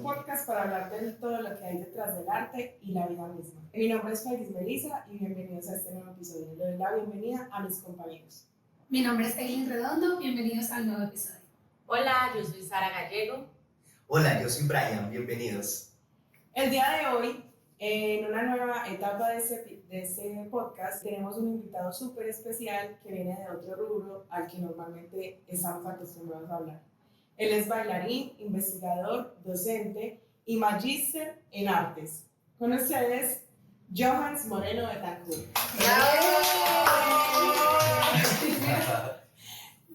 podcast para hablar de todo lo que hay detrás del arte y la vida misma. Mi nombre es Félix Melisa y bienvenidos a este nuevo episodio. Le doy la bienvenida a mis compañeros. Mi nombre es Eileen Redondo, bienvenidos al nuevo episodio. Hola, yo soy Sara Gallego. Hola, yo soy Brian, bienvenidos. El día de hoy, en una nueva etapa de este podcast, tenemos un invitado súper especial que viene de otro rubro al que normalmente estamos acostumbrados a hablar. Él es bailarín, investigador, docente y magíster en artes. Con ustedes, Johans Moreno Betancourt.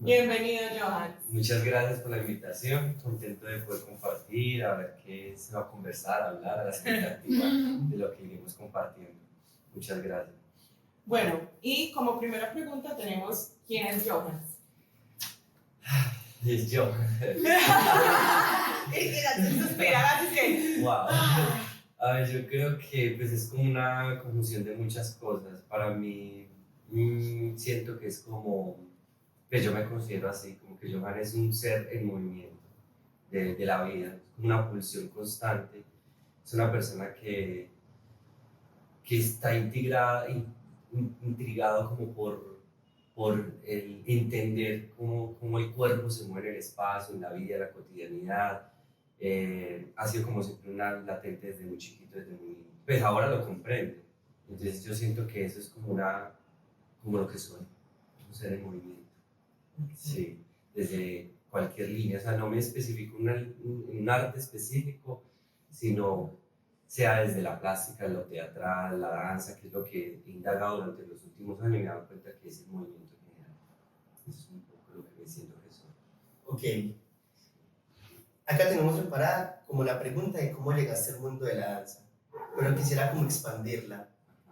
Bienvenido, Johans. Muchas gracias por la invitación, contento de poder compartir, a ver qué se va a conversar, hablar, a la expectativa de lo que iremos compartiendo. Muchas gracias. Bueno, y como primera pregunta tenemos, ¿quién es Johans? Es yo. Wow. A ver, yo creo que pues, es como una conjunción de muchas cosas. Para mí, siento que es como, pues yo me considero así, como que Johan es un ser en movimiento de la vida, es como una pulsión constante. Es una persona que está intrigado como por el entender cómo el cuerpo se mueve en el espacio, en la vida, en la cotidianidad. Ha sido como siempre una latente desde muy chiquito, pues ahora lo comprende. Entonces yo siento que eso es como lo que soy, un ser en movimiento. Sí, desde cualquier línea, o sea, no me especifico en un arte específico, sino sea desde la plástica, lo teatral, la danza, que es lo que he indagado durante los últimos años y me he dado cuenta que es el movimiento general. Eso es un poco lo que me siento que soy. Ok. Acá tenemos preparada como la pregunta de cómo llegaste al mundo de la danza, pero quisiera como expandirla.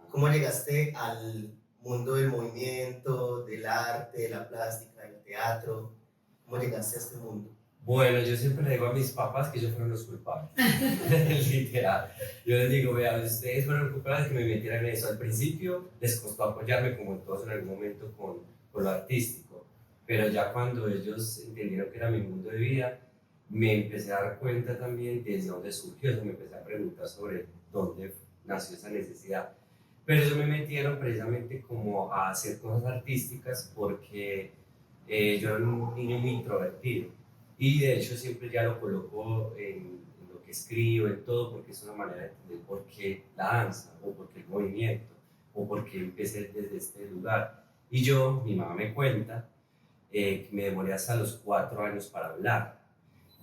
¿Cómo llegaste al mundo del movimiento, del arte, de la plástica, del teatro? ¿Cómo llegaste a este mundo? Bueno, yo siempre le digo a mis papás que ellos fueron los culpables, literal. Yo les digo, vean, ustedes fueron los culpables que me metieran en eso. Al principio les costó apoyarme, como en todos en algún momento, con lo artístico. Pero ya cuando ellos entendieron que era mi mundo de vida, me empecé a dar cuenta también desde dónde surgió eso. Me empecé a preguntar sobre dónde nació esa necesidad. Pero ellos me metieron precisamente como a hacer cosas artísticas porque yo era un niño muy introvertido. Y de hecho siempre ya lo coloco en lo que escribo, en todo, porque es una manera de entender por qué la danza, o por qué el movimiento, o por qué empecé desde este lugar. Y mi mamá me cuenta, que me demoré hasta los 4 años para hablar.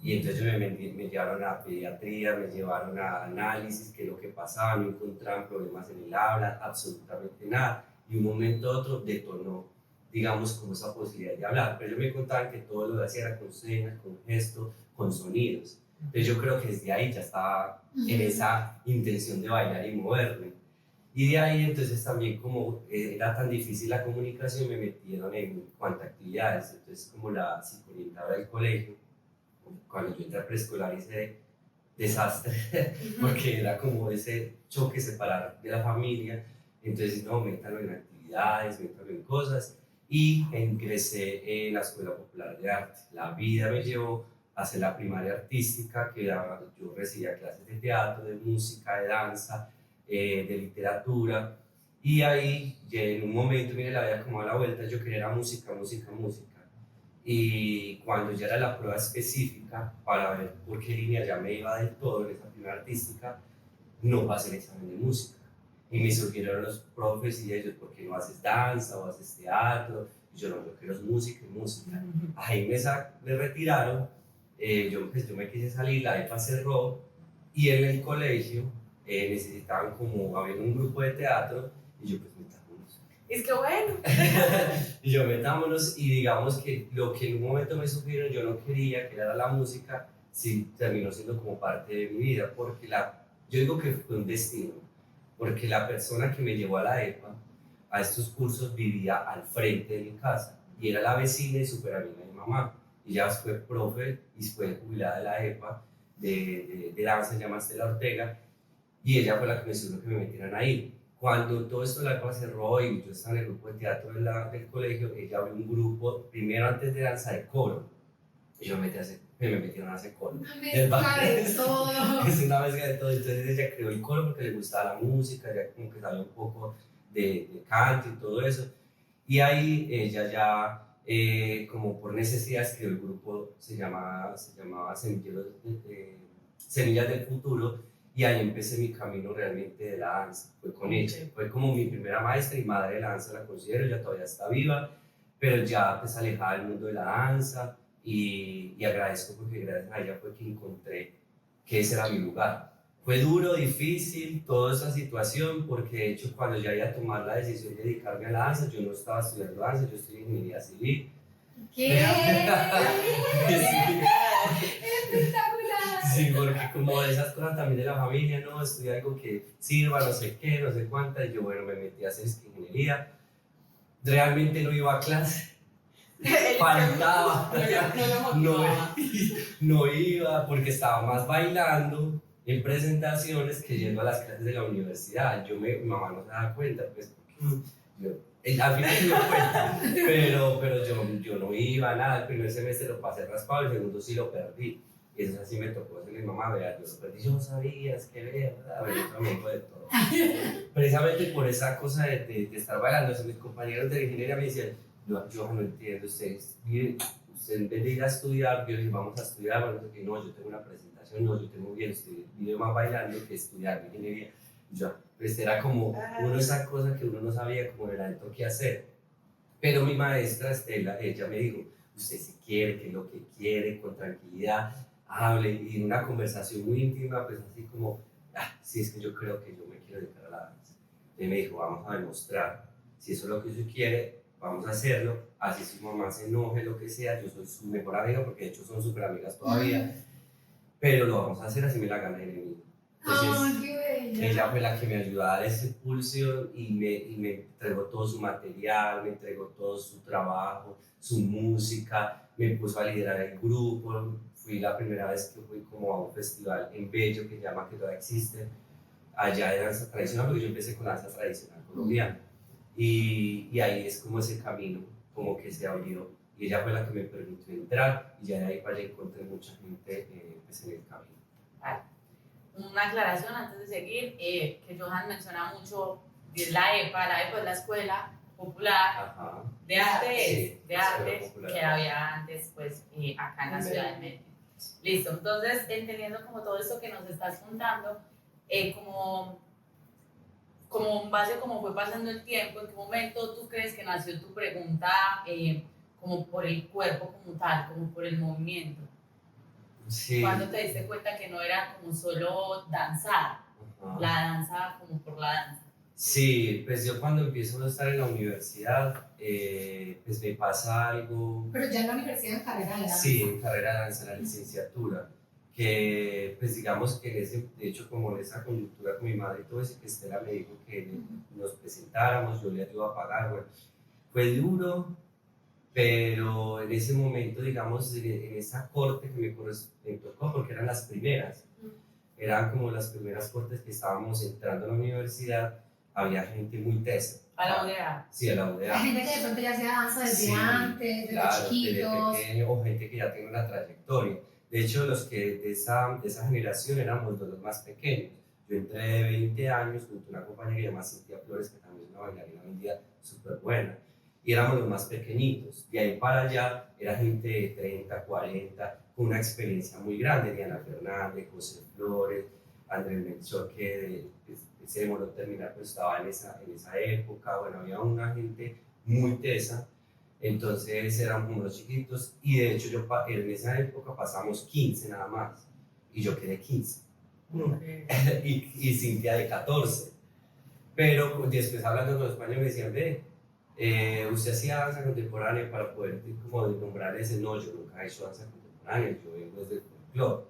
Y entonces me llevaron a pediatría, me llevaron a análisis, qué es lo que pasaba, no encontraban problemas en el habla, absolutamente nada. Y un momento a otro detonó, digamos, como esa posibilidad de hablar. Pero ellos me contaban que todo lo hacía era con señas, con gestos, con sonidos. Entonces yo creo que desde ahí ya estaba en esa intención de bailar y moverme. Y de ahí entonces también como era tan difícil la comunicación, me metieron en cuanto a actividades. Entonces como la psicoorientadora del colegio, cuando yo entré a preescolar hice desastre, porque era como ese choque separar de la familia. Entonces no, métalo en actividades, métalo en cosas. Y ingresé en la Escuela Popular de Arte. La vida me llevó a hacer la primaria artística, que yo recibía clases de teatro, de música, de danza, de literatura. Y ahí, en un momento, mire la vida como a la vuelta, yo quería música. Y cuando ya era la prueba específica para ver por qué línea ya me iba del todo en esa primaria artística, no pasé el examen de música. Y me surgieron los profes y ellos, ¿por qué no haces danza o haces teatro? Y yo no, yo quiero música. Ahí me retiraron, yo me quise salir, la EPA cerró y en el colegio necesitaban había un grupo de teatro y yo pues metámonos. Es que bueno. Y yo metámonos y digamos que lo que en un momento me sugirieron yo no quería, que era la música, sí terminó siendo como parte de mi vida, porque yo digo que fue un destino. Porque la persona que me llevó a la EPA, a estos cursos, vivía al frente de mi casa y era la vecina y súper amiga de mi mamá. Y ya fue profe y fue jubilada de la EPA de danza, se llama Estela Ortega, y ella fue la que me sugirió que me metieran ahí. Cuando todo esto la EPA cerró y yo estaba en el grupo de teatro del colegio, ella abrió un grupo, primero antes de danza, de coro. Y yo me metí a hacer y me metieron a hacer coro. Una mezcla de todo. Es una mezcla de todo. Entonces ella creó el coro porque le gustaba la música, ya como que sabía un poco de canto y todo eso. Y ahí ella ya, como por necesidad, creó el grupo, se llamaba Semillas del Futuro, y ahí empecé mi camino realmente de la danza. Fue con ella, fue como mi primera maestra y madre de la danza, la considero, ella todavía está viva, pero ya pues alejada del mundo de la danza, y agradezco porque gracias a ella fue que encontré que ese era mi lugar. Fue duro, difícil, toda esa situación, porque de hecho cuando ya iba a tomar la decisión de dedicarme a la danza, yo no estaba estudiando danza, yo estudié ingeniería civil. ¿Qué? Sí. Espectacular. Sí, porque como esas cosas también de la familia, no, estudié algo que sirva, no sé qué, no sé cuánta, y yo bueno, me metí a hacer ingeniería. Realmente no iba a clase, faltaba, no iba porque estaba más bailando en presentaciones que yendo a las clases de la universidad. Mi mamá no se daba cuenta, pues, al final se dio cuenta, pero yo no iba a nada. El primer semestre lo pasé raspado, el segundo sí lo perdí. Y eso así me tocó decirle, mamá, vea, yo lo perdí, yo no sabía, es que vea, ¿verdad? Yo también de todo. Precisamente por esa cosa de estar bailando, mis compañeros de ingeniería me decían, yo no entiendo, usted en vez de ir a estudiar, yo dije, vamos a estudiar, bueno, no, yo tengo una presentación, no, yo tengo bien, usted vive más bailando que estudiar ingeniería. Yo, pues era como esa cosa que uno no sabía como de adentro qué hacer. Pero mi maestra Estela, ella me dijo, usted si quiere, que es lo que quiere, con tranquilidad, hable, y en una conversación muy íntima, pues así como, sí, es que yo creo que yo me quiero dedicar a la danza. Y me dijo, vamos a demostrar, si eso es lo que usted quiere, vamos a hacerlo, así su mamá se enoje, lo que sea, yo soy su mejor amiga, porque de hecho son súper amigas todavía, pero lo vamos a hacer así me la gana de mí. Entonces, qué bella. ella fue la que me ayudó a dar ese pulso y me entregó todo su material, me entregó todo su trabajo, su música, me puso a liderar el grupo. Fui la primera vez que fui como a un festival en Bello que se llama, que todavía existe, allá de danza tradicional, porque yo empecé con danza tradicional colombiana. Y ahí es como ese camino, como que se abrió. Y ella fue la que me permitió entrar y ya de ahí para allá encontré mucha gente pues en el camino. Vale. Una aclaración antes de seguir, que Johan menciona mucho de la EPA es la Escuela Popular de Artes, sí, de artes popular, que había antes pues acá en la ciudad de Medellín. Listo, entonces entendiendo como todo esto que nos estás contando, como en base a cómo fue pasando el tiempo, ¿en qué momento tú crees que nació tu pregunta como por el cuerpo como tal, como por el movimiento? Sí. ¿Cuándo te diste cuenta que no era como solo danzar, la danza como por la danza? Sí, pues yo cuando empiezo a estar en la universidad, pues me pasa algo. Pero ya en la universidad en carrera de danza. Sí, en carrera de danza, en la licenciatura. Que pues digamos que de hecho como en esa coyuntura con mi madre y todo eso, que Estela me dijo que nos presentáramos, yo le ayudo a pagar, bueno, fue duro, pero en ese momento, digamos, en esa corte que me tocó, porque eran las primeras, eran como las primeras cortes que estábamos entrando a la universidad, había gente muy tesa. ¿A la UDA? Sí, a la UDA. Hay gente que de pronto ya hacía danza desde antes, desde claro, chiquitos. Desde pequeño, o gente que ya tiene una trayectoria. De hecho, los que de esa generación éramos los más pequeños. Yo entré de 20 años junto a una compañera que se llama Cintia Flores, que también es una bailarina hoy en día súper buena. Y éramos los más pequeñitos. De ahí para allá era gente de 30, 40, con una experiencia muy grande. Diana Fernández, José Flores, Andrés Melchor, que se demoró terminar, pues estaba en esa época. Bueno, había una gente muy tesa. Entonces éramos unos chiquitos y de hecho en esa época pasamos 15 nada más y yo quedé 15 y Cintia de 14, pero después hablando con los españoles me decían, usted hacía danza contemporánea para poder como nombrar ese, no, yo nunca he hecho danza contemporánea, yo vengo desde el folclore,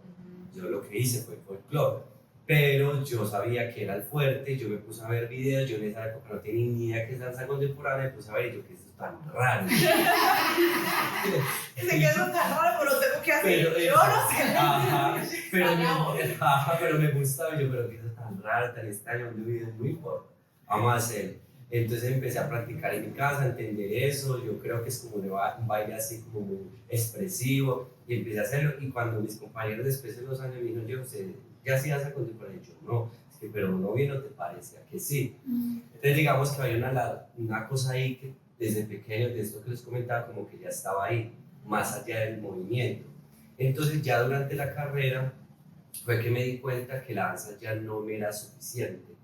yo lo que hice fue folclore, pero yo sabía que era el fuerte, yo me puse a ver videos, yo en esa época no tenía ni idea que es danza contemporánea, me puse a ver yo que tan raro. Dice que es tan raro, pero tengo que hacer. Pero yo no sé. Pero me gustaba. Yo, pero que es tan raro, tan extraño, muy bien, muy fuerte. Vamos a hacer. Entonces empecé a practicar en mi casa, a entender eso. Yo creo que es como un baile así como muy expresivo y empecé a hacerlo. Y cuando mis compañeros después de los años me dijeron, yo, ¿usted ya hacía esa contemporánea? Yo no, es que, pero uno bien no te parecía que sí. Entonces digamos que había una cosa ahí que desde pequeño, de esto que les comentaba, como que ya estaba ahí, más allá del movimiento. Entonces ya durante la carrera fue que me di cuenta que la danza ya no me era suficiente,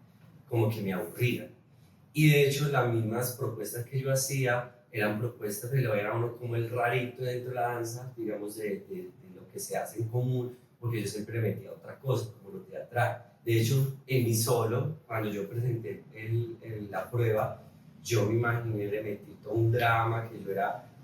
como que me aburría. Y de hecho las mismas propuestas que yo hacía eran propuestas que lo veía a uno como el rarito dentro de la danza, digamos de lo que se hace en común, porque yo siempre metía otra cosa, como lo teatral. De hecho, en mi solo, cuando yo presenté la prueba, yo me imaginé, le metí todo un drama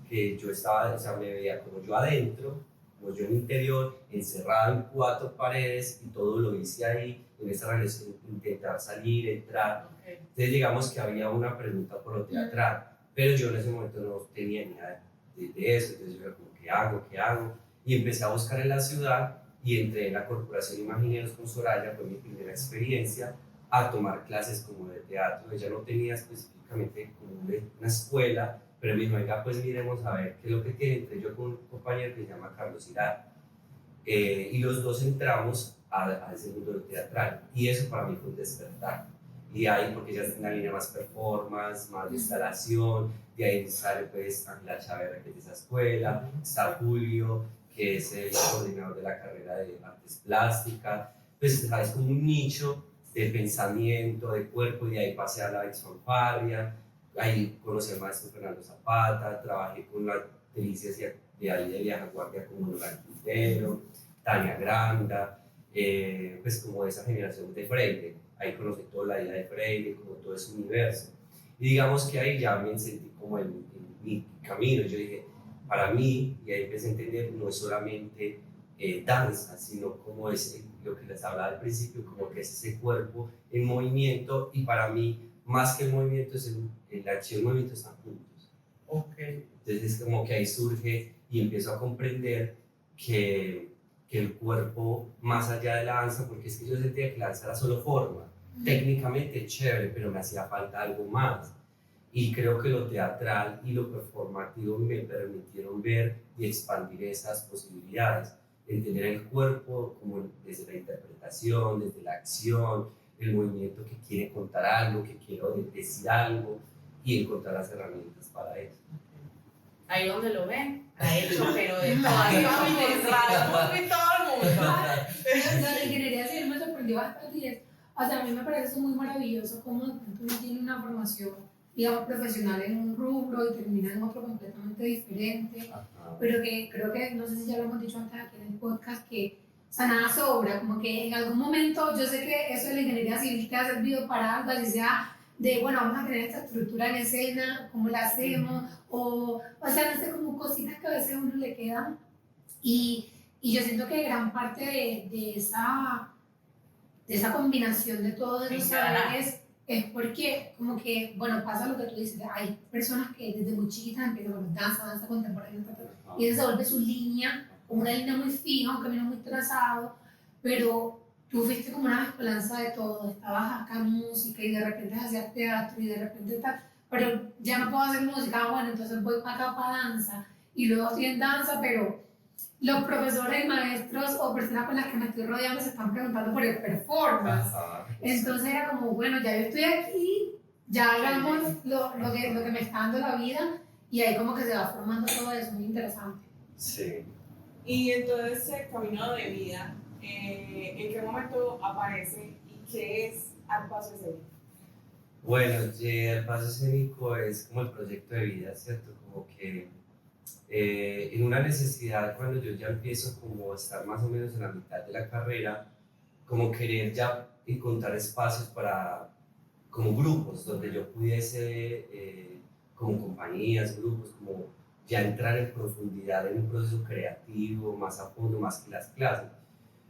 que yo estaba, o sea, me veía como yo adentro, como yo en interior, encerrado en 4 paredes y todo lo hice ahí, en esa relación, intentar salir, entrar. Entonces digamos que había una pregunta por lo teatral, pero yo en ese momento no tenía ni idea de eso, entonces yo era como, ¿qué hago? ¿Qué hago? Y empecé a buscar en la ciudad y entré en la Corporación Imagineros con Soraya, fue mi primera experiencia, a tomar clases como de teatro. Ella no tenía específicamente como una escuela, pero me dijo, venga, pues miremos a ver qué es lo que tiene. Entré yo con un compañero que se llama Carlos Hilar, y los dos entramos a ese mundo teatral, y eso para mí fue un despertar. Y ahí, porque ya es una línea más performance, más de instalación, de ahí sale pues Ángela Chávez, que es de esa escuela, está Julio, que es el coordinador de la carrera de artes plásticas, pues es como un nicho de pensamiento, de cuerpo, y de ahí pasé a la exfanfaria, ahí conocí al maestro Fernando Zapata, trabajé con las delicias de ahí de Vieja Guardia como Logan Quintero, Tania Granda, pues como de esa generación de Freire. Ahí conocí toda la vida de Freire, como todo ese universo. Y digamos que ahí ya me sentí como en mi camino. Yo dije, para mí, y ahí empecé a entender, no es solamente danza, sino como es lo que les hablaba al principio, como que es ese cuerpo en movimiento, y para mí, más que el movimiento, es la acción y el movimiento están juntos. Okay. Entonces es como que ahí surge y empiezo a comprender que el cuerpo, más allá de la danza, porque es que yo sentía que la danza era solo forma, técnicamente chévere, pero me hacía falta algo más. Y creo que lo teatral y lo performativo me permitieron ver y expandir esas posibilidades, entender el cuerpo como desde la interpretación, desde la acción, el movimiento que quiere contar algo, que quiero decir algo, y encontrar las herramientas para eso. Ahí donde lo ven, ha hecho, pero de todas partes, rasgos de todo el mundo. La ingeniería civil me sorprendió bastante y o sea, a mí me parece eso muy maravilloso como uno tiene una formación, digamos, profesional en un rubro y termina en otro completamente diferente, pero que creo que, no sé si ya lo hemos dicho antes aquí en el podcast, que o sea, nada sobra, como que en algún momento yo sé que eso de la ingeniería civil te ha servido para algo, así sea de, bueno, vamos a tener esta estructura en escena, cómo la hacemos, o sea, no sé, como cositas que a veces a uno le quedan. Y yo siento que gran parte de esa combinación de todos esos saberes es porque, como que, bueno, pasa lo que tú dices, hay personas que desde muy chiquitas empiezan con danza contemporánea, y eso se vuelve su línea, como una línea muy fija, un camino muy trazado, pero tú fuiste como una mezcolanza de todo, estabas acá en música y de repente hacías teatro y de repente tal, pero ya no puedo hacer música, bueno, entonces voy para acá para danza, y luego estoy en danza, pero los profesores, maestros o personas con las que me estoy rodeando se están preguntando por el performance. Entonces era como, bueno, ya yo estoy aquí, ya hagamos lo que me está dando la vida, y ahí como que se va formando todo eso, muy interesante. Sí. Y entonces ese camino de vida, ¿en qué momento aparece y qué es Al Paso Escénico? Bueno, el paso escénico es como el proyecto de vida, ¿cierto? Como que en una necesidad, cuando yo ya empiezo como a estar más o menos en la mitad de la carrera, como querer ya encontrar espacios para, como grupos, donde yo pudiese, como compañías, grupos, como ya entrar en profundidad en un proceso creativo, más a fondo, más que las clases.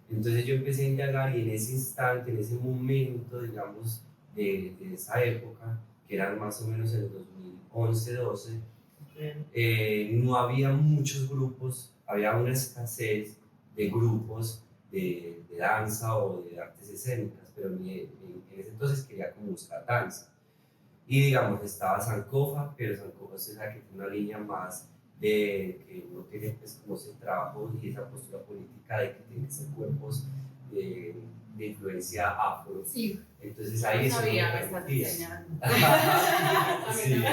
Entonces yo empecé a indagar, y en ese instante, en ese momento, digamos, de esa época, que eran más o menos en el 2011-12, no había muchos grupos, había una escasez de grupos de danza o de artes escénicas, pero en ese entonces quería como buscar danza. Y digamos, estaba Sankofa, pero Sankofa usted sabe que tiene una línea más de que uno tiene pues, como ese trabajo y esa postura política de que tiene que ser cuerpos de influencia afro. Sí. Entonces ahí No eso sabía, no me me estás permitía. enseñando. Sí,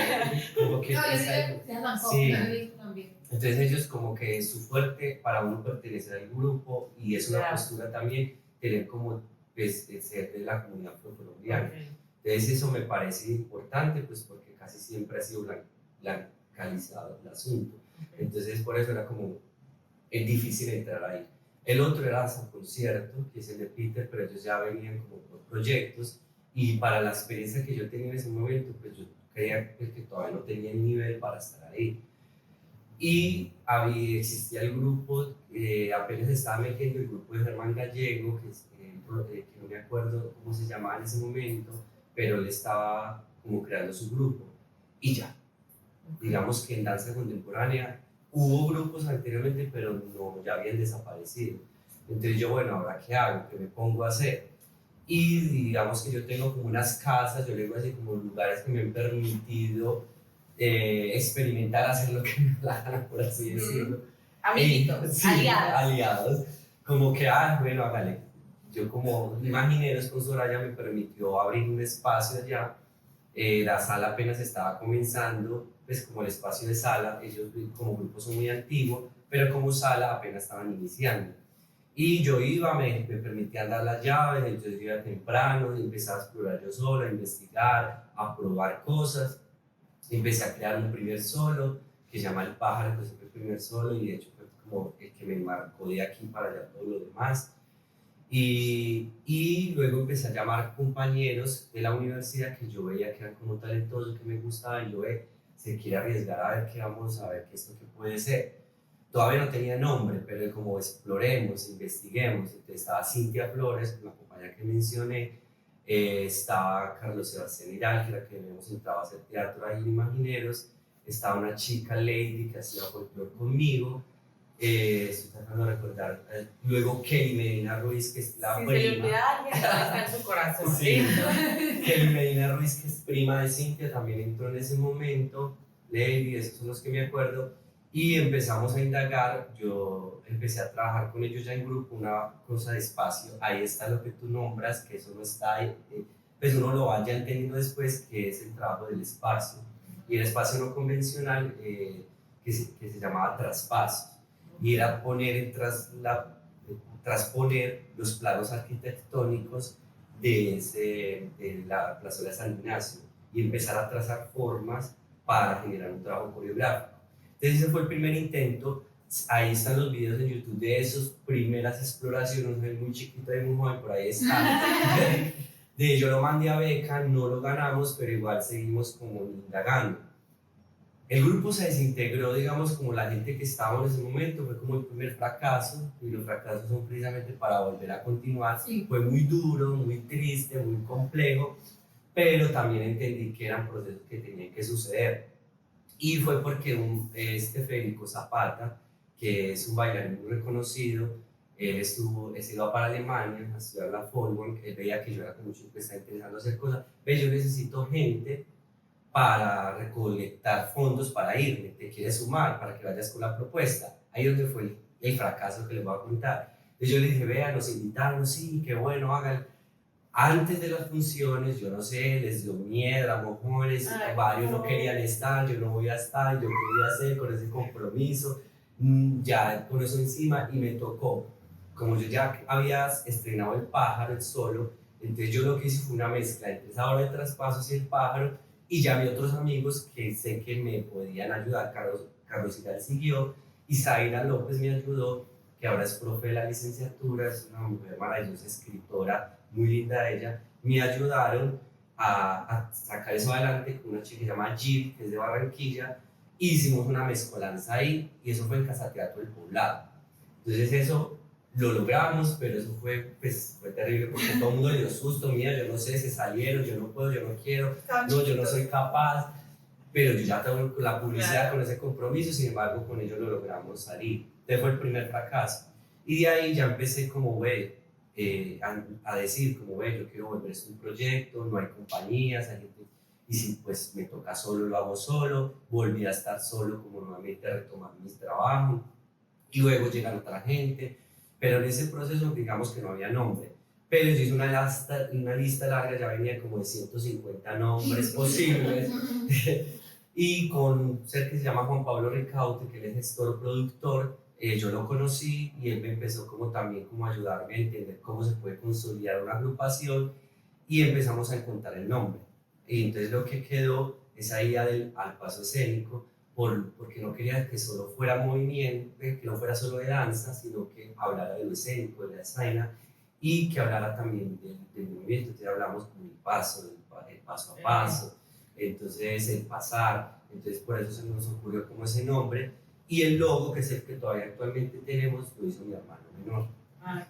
como que No, yo esa- sí, tampoco, sí. lo he visto también. Entonces ellos como que es su fuerte para uno pertenecer al grupo y es una Claro. postura también tener como pues, de ser de la comunidad afrocolombiana. Ok. Entonces eso me parece importante pues porque casi siempre ha sido blancalizado el asunto. Entonces por eso era como es difícil entrar ahí. El otro era San Concierto, que es el de Peter, pero ellos ya venían como por proyectos y para la experiencia que yo tenía en ese momento pues yo creía pues, que todavía no tenía el nivel para estar ahí. Y existía el grupo, apenas estaba metiendo el grupo de Germán Gallego, que no me acuerdo cómo se llamaba en ese momento, pero él estaba como creando su grupo. Y ya, digamos que en danza contemporánea hubo grupos anteriormente, pero no, ya habían desaparecido. Entonces yo, bueno, ¿ahora qué hago? ¿Qué me pongo a hacer? Y digamos que yo tengo como unas casas, yo le digo así como lugares que me han permitido experimentar, hacer lo que me da la gana, por así decirlo. Amiguitos, Sí, aliados. aliados. Como que, bueno, hágale. Yo como Imagineros con Soraya me permitió abrir un espacio allá. La sala apenas estaba comenzando, pues como el espacio de sala, ellos como grupo son muy antiguos, pero como sala apenas estaban iniciando. Y yo iba, me permitían dar las llaves, entonces yo iba temprano, empecé a explorar yo solo, a investigar, a probar cosas. Empecé a crear un primer solo que se llama El Pájaro, que fue el primer solo y de hecho fue como el que me marcó de aquí para allá todo lo demás. Y luego empecé a llamar compañeros de la universidad que yo veía que eran como talentosos, que me gustaban, y yo se quiere arriesgar a ver qué vamos a ver, qué esto que puede ser. Todavía no tenía nombre, pero como exploremos, investiguemos. Entonces estaba Cintia Flores, la compañera que mencioné, estaba Carlos Sebastián Iral, que era que habíamos entrado a hacer teatro ahí en Imagineros, estaba una chica Lady que hacía folclore conmigo, estoy tratando de recordar, luego Kelly Medina Ruiz, que es la Si prima. se le olvida a alguien, todavía está en su corazón. Sí. Kelly Medina Ruiz, que es prima de Cintia, también entró en ese momento, Lady, esos son los que me acuerdo, y empezamos a indagar. Yo empecé a trabajar con ellos ya en grupo, una cosa de espacio. Ahí está lo que tú nombras, que eso no está ahí, pues uno lo vaya entendiendo después, que es el trabajo del espacio. Y el espacio no convencional, que se llamaba traspasos, y era transponer los planos arquitectónicos de la plazuela San Ignacio y empezar a trazar formas para generar un trabajo coreográfico. Entonces ese fue el primer intento. Ahí están los videos en YouTube de esas primeras exploraciones, soy muy chiquito y muy joven, por ahí está. Yo lo mandé a beca, no lo ganamos, pero igual seguimos como indagando. El grupo se desintegró, digamos, como la gente que estábamos en ese momento, fue como el primer fracaso, y los fracasos son precisamente para volver a continuar. Sí. Fue muy duro, muy triste, muy complejo, pero también entendí que eran procesos que tenían que suceder. Y fue porque Federico Zapata, que es un bailarín muy reconocido, se iba para Alemania a estudiar la Folkwang, él veía que yo era como chico que estaba interesado en hacer cosas, pero yo necesito gente para recolectar fondos para irme, te quieres sumar para que vayas con la propuesta. Ahí es donde fue el fracaso que les voy a contar. Entonces yo le dije, vea, nos invitaron, sí, qué bueno, hagan. Antes de las funciones, yo no sé, les dio miedo, a mojones, varios no querían estar, yo no voy a estar, yo quería hacer con ese compromiso, ya con eso encima, y me tocó. Como yo ya había estrenado El Pájaro, el solo, entonces yo lo que hice fue una mezcla entre esa obra de Traspasos y El Pájaro, y ya vi otros amigos que sé que me podían ayudar. Carlos Iral siguió, y Zaira López me ayudó, que ahora es profe de la licenciatura, es una mujer maravillosa, escritora, muy linda ella. Me ayudaron a sacar eso adelante con una chica que se llama Jill, que es de Barranquilla. Hicimos una mezcolanza ahí, y eso fue en Casa Teatro del Poblado. Entonces eso lo logramos, pero eso fue terrible, porque todo el mundo le dio susto, mira, yo no sé, se salieron, yo no puedo, yo no quiero, no, yo no soy capaz, pero yo ya tengo la publicidad con ese compromiso, sin embargo, con ello lo logramos salir. Entonces fue el primer fracaso. Y de ahí ya empecé como, a decir, como, yo quiero volver a un proyecto, no hay compañías, hay gente. y si pues me toca solo, lo hago solo, volví a estar solo como nuevamente a retomar mis trabajos, y luego llegan otra gente, pero en ese proceso digamos que no había nombre. Pero yo hice una lista larga, ya venía como de 150 nombres posibles, y con un ser que se llama Juan Pablo Ricaute, que él es gestor productor, yo lo conocí y él me empezó como también como a ayudarme a entender cómo se puede consolidar una agrupación y empezamos a encontrar el nombre. Y entonces lo que quedó es ahí al paso escénico, porque no quería que solo fuera movimiento, que no fuera solo de danza, sino que hablara de lo escénico, de la escena, y que hablara también del movimiento. Entonces hablamos como el paso, el paso a paso, entonces el pasar, entonces por eso se nos ocurrió como ese nombre, y el logo, que es el que todavía actualmente tenemos, lo hizo mi hermano menor.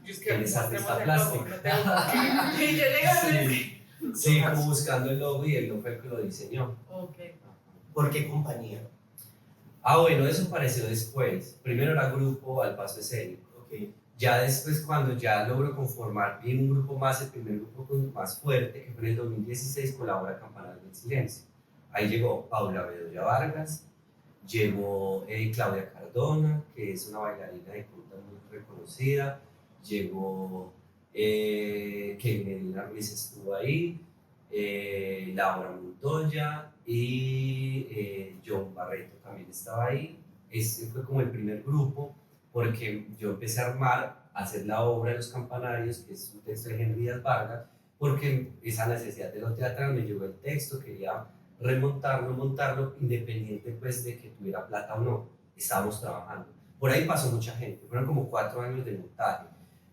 Yo es que Él es artista mostremos plástico. el logo, y yo llegué a decir, Sí, como buscando el logo, y él no fue el que lo diseñó. ok. ¿Por qué compañía? Bueno, eso apareció después. Primero era grupo Al Paso Escénico. Okay. Ya después, cuando ya logro conformar bien un grupo más, el primer grupo más fuerte, que fue en el 2016, colabora Campanas del Silencio. Ahí llegó Paula Bedoya Vargas, llegó Claudia Cardona, que es una bailarina de punta muy reconocida, llegó Kevin Medina Ruiz estuvo ahí, Laura Montoya y John Barreto también estaba ahí. Ese fue como el primer grupo, porque yo empecé a hacer la obra de Los Campanarios, que es un texto de Henry Díaz Vargas, porque esa necesidad de lo teatral me llegó el texto, quería montarlo, independiente pues de que tuviera plata o no, estábamos trabajando. Por ahí pasó mucha gente, fueron como 4 años de montaje,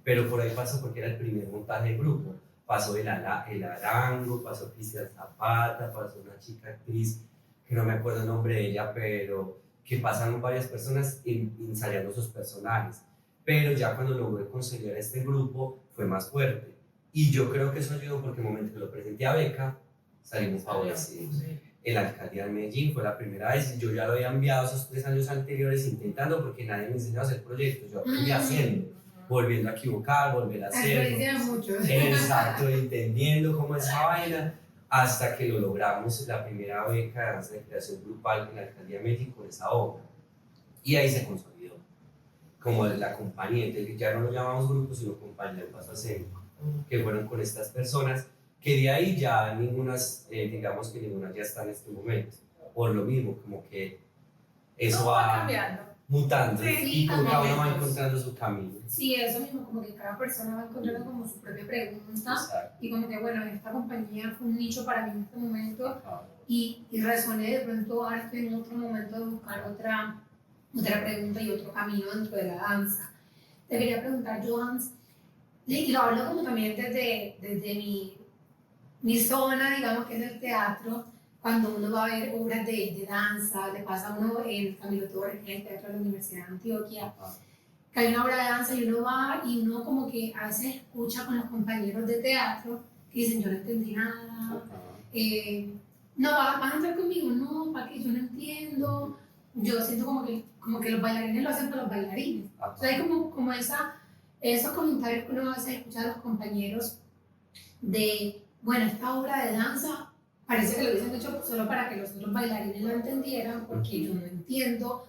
pero por ahí pasó porque era el primer montaje del grupo. Pasó el Arango, pasó Cristian Zapata, pasó una chica actriz, que no me acuerdo el nombre de ella, pero que pasaron varias personas ensayando sus personajes. Pero ya cuando logré conseguir este grupo fue más fuerte. Y yo creo que eso ayudó porque el momento que lo presenté a Beca, salimos favorecidos. En la alcaldía de Medellín fue la primera vez, yo ya lo había enviado esos 3 años anteriores intentando, porque nadie me enseñó a hacer proyectos, yo aprendí haciendo, volviendo a equivocar, volver a hacer. Exacto, entendiendo cómo es esa vaina, hasta que lo logramos, la primera beca de danza de creación grupal en la alcaldía de Medellín con esa obra. Y ahí se consolidó, como la compañía, entonces ya no lo llamamos grupo, sino compañía del paso escénico, que fueron con estas personas, que de ahí ya digamos que ninguna ya está en este momento, por lo mismo, como que eso No, va cambiando. mutando, Sí, y como cada uno va cambiamos. encontrando su camino. Sí, eso mismo, como que cada persona va encontrando como su propia pregunta. Exacto. Y como que, bueno, esta compañía fue un nicho para mí en este momento Ajá. y resoné de pronto ahora estoy en otro momento de buscar otra pregunta y otro camino dentro de la danza. Te quería preguntar, Johans, y lo hablo como también desde mi zona, digamos que es el teatro, cuando uno va a ver obras de danza, le pasa a uno en Camilo Torres, que es el Teatro de la Universidad de Antioquia, que hay una obra de danza y uno va y uno como que a veces escucha con los compañeros de teatro que dicen, yo no entendí nada, no, vas a entrar conmigo, no, para que yo no entiendo, yo siento como que los bailarines lo hacen para los bailarines. Ajá. O sea, hay como esos comentarios que uno a veces escucha de los compañeros de, bueno, esta obra de danza parece que lo hubiesen hecho solo para que los otros bailarines lo entendieran, porque yo no entiendo,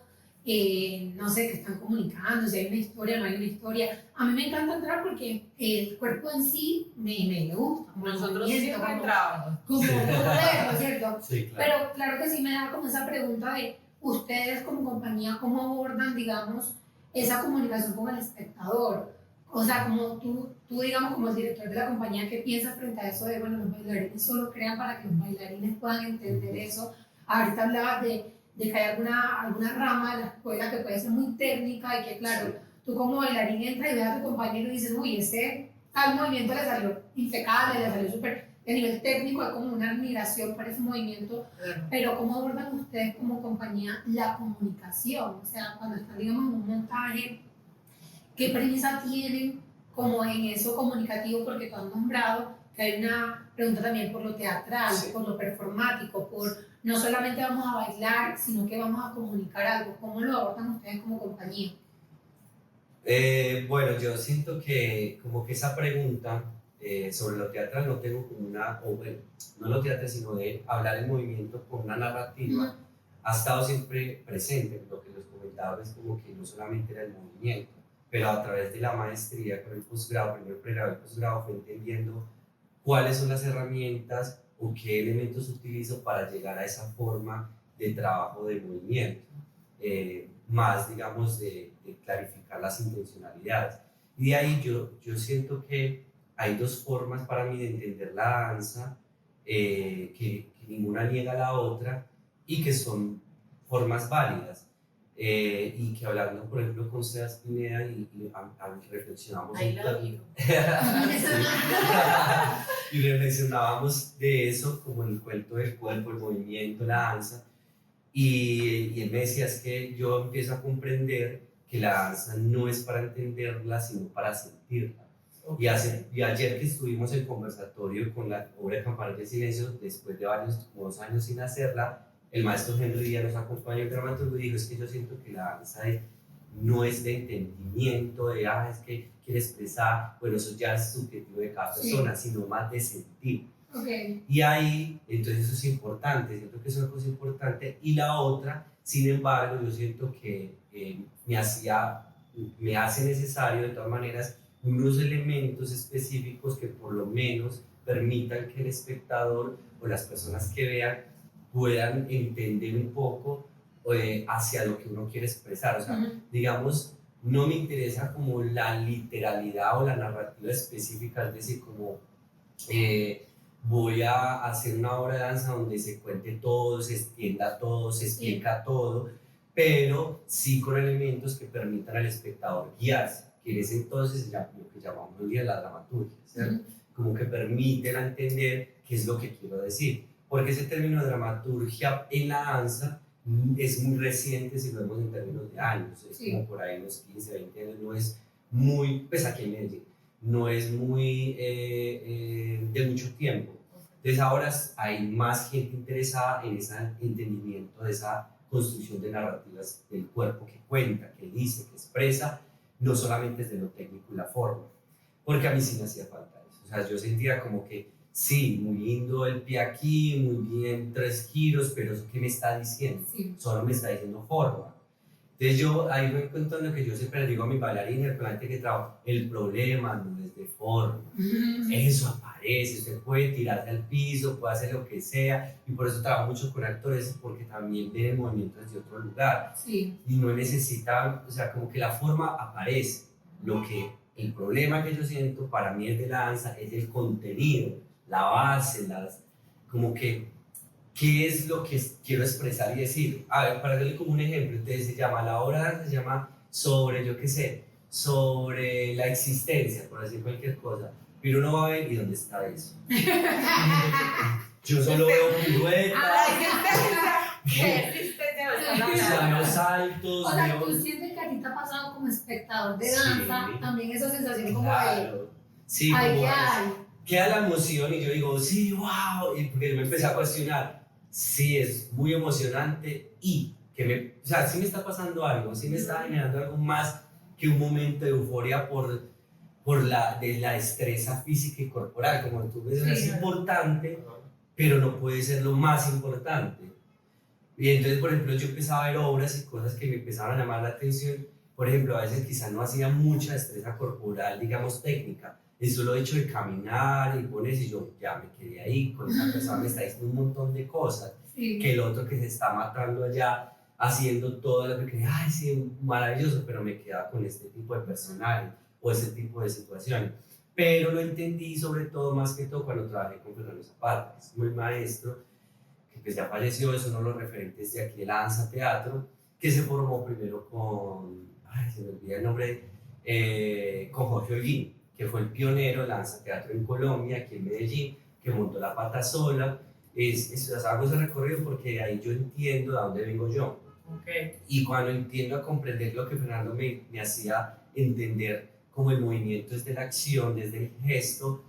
no sé, qué están comunicando, si hay una historia, no hay una historia. A mí me encanta entrar porque el cuerpo en sí me gusta. Como Nosotros movimiento, siempre como entramos. todo eso, ¿cierto? Sí, claro. Pero claro que sí me da como esa pregunta de ustedes como compañía, ¿cómo abordan, digamos, esa comunicación con el espectador? O sea, como tú digamos, como el director de la compañía, ¿qué piensas frente a eso de, bueno, los bailarines solo crean para que los bailarines puedan entender eso? Ahorita hablabas de que hay alguna rama de la escuela que puede ser muy técnica y que, claro, tú como bailarín entras y ves a tu compañero y dices, uy, ese tal movimiento le salió impecable, le salió súper, a nivel técnico hay como una admiración por ese movimiento, pero ¿cómo abordan ustedes como compañía la comunicación? O sea, cuando están, digamos, en un montaje, ¿qué premisa tienen como en eso comunicativo? Porque tú has nombrado que hay una pregunta también por lo teatral, Sí. por lo performático, por no solamente vamos a bailar, sino que vamos a comunicar algo. ¿Cómo lo abordan ustedes como compañía? Bueno, yo siento que como que esa pregunta sobre lo teatral no tengo como una, o bueno, no lo teatral, sino de hablar el movimiento con una narrativa, ha estado siempre presente. Lo que les comentaba es como que no solamente era el movimiento, pero a través de la maestría con el posgrado, primero el pregrado y el posgrado, fue entendiendo cuáles son las herramientas o qué elementos utilizo para llegar a esa forma de trabajo de movimiento, más digamos de clarificar las intencionalidades. Y de ahí yo siento que hay dos formas para mí de entender la danza, que ninguna niega a la otra y que son formas válidas. Y que hablando, por ejemplo, con Sebas Pineda reflexionamos Ahí lo digo. y reflexionábamos de eso, como en el cuento del cuerpo, el movimiento, la danza, y él me decía, es que yo empiezo a comprender que la danza no es para entenderla, sino para sentirla. Y ayer que estuvimos en conversatorio con la obra de Campanas del Silencio, después de como 2 años sin hacerla, el maestro Henry Díaz nos acompañó, el dramaturgo, y dijo, es que yo siento que la danza no es de entendimiento, es que quiere expresar, bueno, eso ya es subjetivo de cada persona, sino más de sentir. Okay. Y ahí, entonces eso es importante, siento que es una cosa importante. Y la otra, sin embargo, yo siento que me hace necesario, de todas maneras, unos elementos específicos que por lo menos permitan que el espectador o las personas que vean puedan entender un poco hacia lo que uno quiere expresar. O sea, digamos, no me interesa como la literalidad o la narrativa específica, es decir, como voy a hacer una obra de danza donde se cuente todo, se extienda todo, se explica todo, pero sí con elementos que permitan al espectador guiarse, que es entonces ya lo que llamamos hoy día la dramaturgia, ¿cierto? Como que permiten a entender qué es lo que quiero decir. Porque ese término de dramaturgia en la danza es muy reciente, si lo vemos en términos de años, es como por ahí unos 15, 20 años, no es muy, pues aquí en Medellín, no es muy de mucho tiempo. Entonces ahora hay más gente interesada en ese entendimiento de esa construcción de narrativas del cuerpo que cuenta, que dice, que expresa, no solamente desde lo técnico y la forma, porque a mí sí me hacía falta eso. O sea, yo sentía como que sí, muy lindo el pie aquí, muy bien 3 giros, pero ¿eso qué me está diciendo? Solo me está diciendo forma. Entonces yo ahí me encuentro en lo que yo siempre le digo a mis bailarines, con la gente que trabaja, el problema no es de forma, eso aparece, usted puede tirarse al piso, puede hacer lo que sea, y por eso trabajo mucho con actores, porque también ven el movimiento desde otro lugar, y no necesitan, o sea, como que la forma aparece, el problema que yo siento para mí es de la danza, es el contenido, la base, como que qué es lo que quiero expresar y decir. A ver, para darle como un ejemplo, entonces la obra se llama sobre, yo qué sé, sobre la existencia, por decir cualquier cosa, pero uno va a ver, ¿y dónde está eso? Yo solo veo piruetas, los saltos. O sea, tú sientes que a ti te ha pasado como espectador de danza, también esa sensación como de... Sí, como queda la emoción y yo digo, sí, wow, y porque me empecé a cuestionar, sí, es muy emocionante y o sea, sí me está pasando algo, sí me está generando algo más que un momento de euforia por la destreza física y corporal, como tú ves, es importante, pero no puede ser lo más importante. Y entonces, por ejemplo, yo empezaba a ver obras y cosas que me empezaban a llamar la atención. Por ejemplo, a veces quizás no hacía mucha destreza corporal, digamos, técnica. El solo hecho de caminar y ponerse, y yo ya me quedé ahí, con esa persona me está diciendo un montón de cosas, que el otro que se está matando allá, haciendo todo lo que quería, ay, sí, maravilloso, pero me quedaba con este tipo de personajes o ese tipo de situaciones. Pero lo entendí sobre todo, más que todo, cuando trabajé con Fernando Zapata, que es muy maestro, que pues ya falleció, es uno de los referentes de aquí de la danza teatro, que se formó primero con, ay, se me olvida el nombre, con Jorge Holguín, que fue el pionero de la danza teatro en Colombia, aquí en Medellín, que montó la pata sola. Hago ese recorrido porque ahí yo entiendo de dónde vengo yo. Y cuando entiendo a comprender lo que Fernando me hacía entender como el movimiento desde la acción, desde el gesto,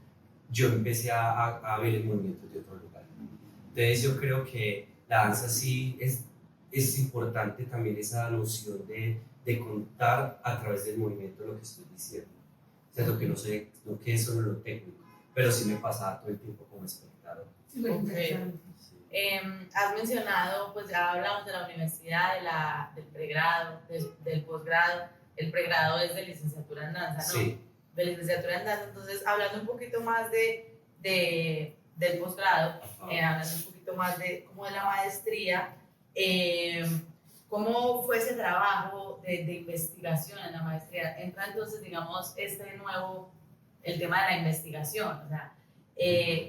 yo empecé a ver el movimiento de otro lugar. Entonces yo creo que la danza sí es importante también esa noción de contar a través del movimiento lo que estoy diciendo. O sea, lo que no sé, lo que es solo lo técnico, pero sí me pasaba todo el tiempo como espectador. Súper Ok. interesante. Sí. Has mencionado, pues ya hablamos de la universidad, del pregrado, del posgrado. El pregrado es de licenciatura en danza, ¿no? Sí. De licenciatura en danza. Entonces, hablando un poquito más del posgrado, hablando un poquito más como de la maestría, ¿cómo fue ese trabajo de investigación en la maestría? Entra entonces, digamos, el tema de la investigación, o sea,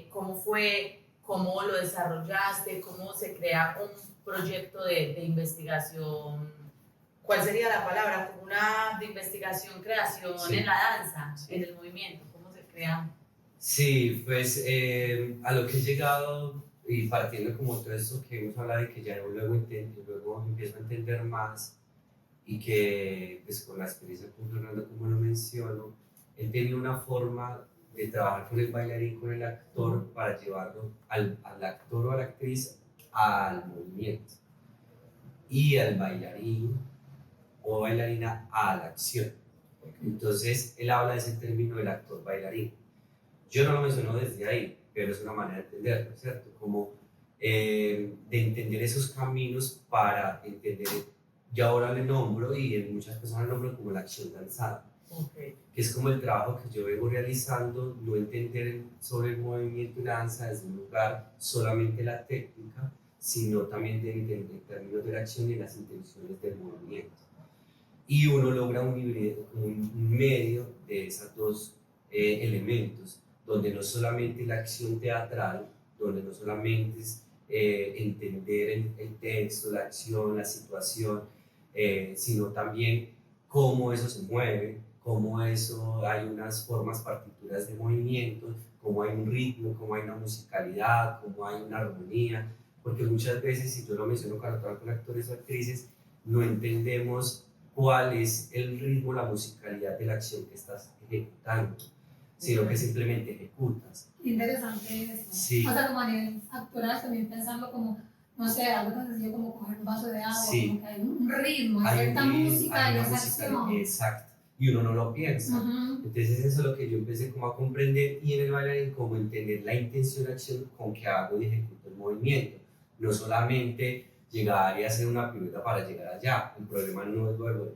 ¿cómo fue? ¿Cómo lo desarrollaste? ¿Cómo se crea un proyecto de investigación? ¿Cuál sería la palabra? Como una de investigación, creación Sí. en la danza, Sí. en el movimiento. ¿Cómo se crea? Sí, pues a lo que he llegado y partiendo como todo esto que hemos hablado y que ya luego empiezo a entender más y que pues con la experiencia con Fernando, como lo menciono, él tenía una forma de trabajar con el bailarín, con el actor, para llevarlo al actor o a la actriz al movimiento y al bailarín o bailarina a la acción. Entonces él habla de ese término del actor bailarín. Yo no lo menciono desde ahí, pero es una manera de entenderlo, ¿cierto? Como de entender esos caminos para entender, yo ahora le nombro y en muchas personas lo nombro como la acción danzada, Okay. que es como el trabajo que yo vengo realizando, no entender sobre el movimiento y la danza desde un lugar solamente la técnica, sino también de entender en términos de la acción y las intenciones del movimiento. Y uno logra un medio de esos dos elementos, donde no solamente la acción teatral, donde no solamente es entender el texto, la acción, la situación, sino también cómo eso se mueve, cómo eso hay unas formas partituras de movimiento, cómo hay un ritmo, cómo hay una musicalidad, cómo hay una armonía, porque muchas veces, si yo lo menciono cuando trabajo con actores o actrices, no entendemos cuál es el ritmo, la musicalidad de la acción que estás ejecutando, sino que simplemente ejecutas. Interesante eso. Sí. O sea, como a nivel actoral también pensarlo como, no sé, algo tan sencillo como coger un vaso de agua, Sí. como que hay un ritmo, hay Hay cierta un ritmo, música hay y una esa musicalidad, acción. exacto, y uno no lo piensa. Ujú. Entonces eso es lo que yo empecé como a comprender y en el bailarín como entender la intención de acción con que hago y ejecuto el movimiento. No solamente llegar y hacer una pirueta para llegar allá. El problema no es luego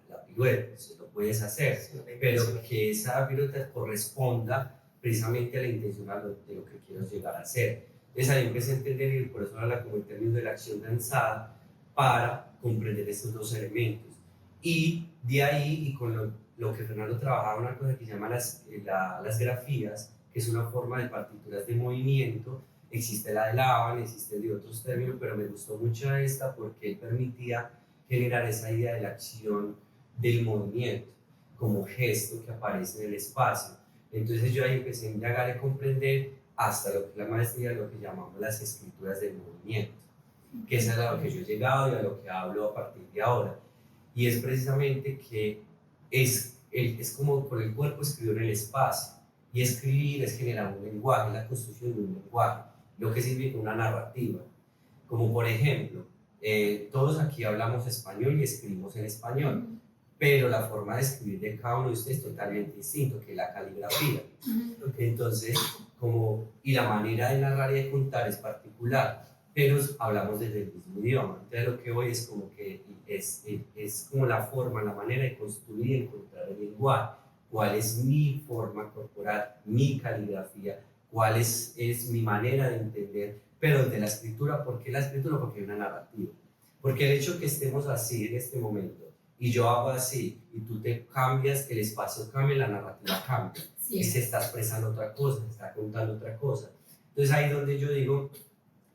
la pirueta, eso lo puedes hacer, pero que esa pirueta corresponda precisamente a la intención de lo que quiero llegar a hacer. Entonces ahí empecé a entender y por eso habla como en términos de la acción danzada para comprender estos dos elementos. Y de ahí, y con lo que Fernando trabajaba, una cosa que se llama las grafías, que es una forma de partituras de movimiento. Existe la de Laban, existe de otros términos, pero me gustó mucho esta porque él permitía generar esa idea de la acción del movimiento como gesto que aparece en el espacio. Entonces yo ahí empecé a indagar y comprender hasta lo que es la maestría, lo que llamamos las escrituras del movimiento, que es a lo que yo he llegado y a lo que hablo a partir de ahora. Y es precisamente que es como con el cuerpo escribir en el espacio. Y escribir es generar un lenguaje, la construcción de un lenguaje, lo que significa una narrativa. Como por ejemplo, todos aquí hablamos español y escribimos en español, pero la forma de escribir de cada uno de ustedes es totalmente distinto, que es la caligrafía. Entonces, y la manera de narrar y de contar es particular, pero hablamos desde el mismo idioma. Entonces, lo que voy es como que es como la forma, la manera de construir y encontrar el lenguaje. ¿Cuál es mi forma corporal, mi caligrafía? ¿Cuál es mi manera de entender? Pero desde la escritura, ¿por qué la escritura? Porque hay una narrativa. Porque el hecho que estemos así en este momento, y yo hago así, y tú te cambias, el espacio cambia, la narrativa cambia. Sí. Y se está expresando otra cosa, se está contando otra cosa. Entonces ahí es donde yo digo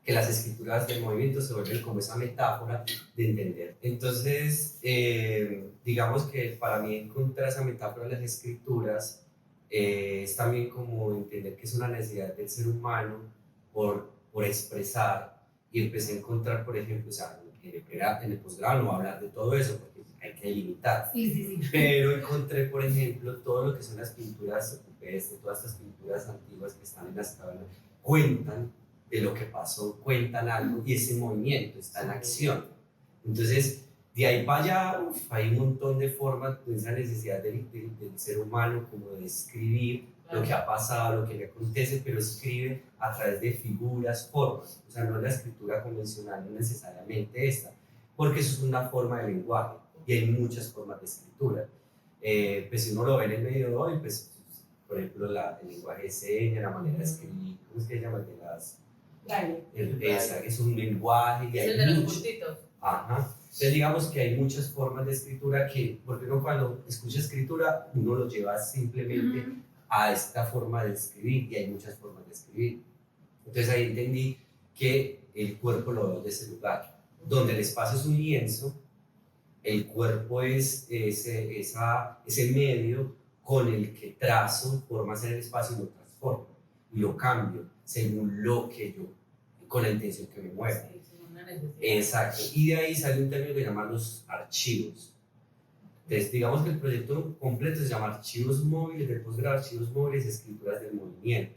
que las escrituras del movimiento se vuelven como esa metáfora de entender. Entonces, digamos que para mí encontrar esa metáfora de las escrituras es también como entender que es una necesidad del ser humano por expresar, y empecé a encontrar, por ejemplo, o sea, en el posgrado no voy a hablar de todo eso porque hay que delimitar, Sí. pero encontré, por ejemplo, todo lo que son las pinturas rupestres, todas estas pinturas antiguas que están en las cavernas, cuentan de lo que pasó, cuentan algo, y ese movimiento está en acción. Entonces, de ahí para allá, hay un montón de formas, de esa necesidad del ser humano como de escribir lo que ha pasado, lo que le acontece, pero escribe a través de figuras, formas. O sea, no es la escritura convencional, no necesariamente esta, porque eso es una forma de lenguaje y hay muchas formas de escritura. Pues si uno lo ve en el medio de hoy, pues, por ejemplo, el lenguaje de señas, la manera de escribir, ¿cómo es que se llama? De las, Dale. es un lenguaje y Es el hay de los muchos. puntitos. Ajá. Entonces digamos que hay muchas formas de escritura que, porque uno cuando escucha escritura, uno lo lleva simplemente a esta forma de escribir y hay muchas formas de escribir. Entonces ahí entendí que el cuerpo lo veo desde ese lugar, donde el espacio es un lienzo, el cuerpo es ese medio con el que trazo formas en el espacio y lo transformo y lo cambio según lo que yo, con la intención que me mueva. Sí, sin una necesidad. Exacto, y de ahí sale un término que se llama los archivos. Entonces, digamos que el proyecto completo se llama Archivos Móviles del posgrado, Archivos Móviles, Escrituras del Movimiento.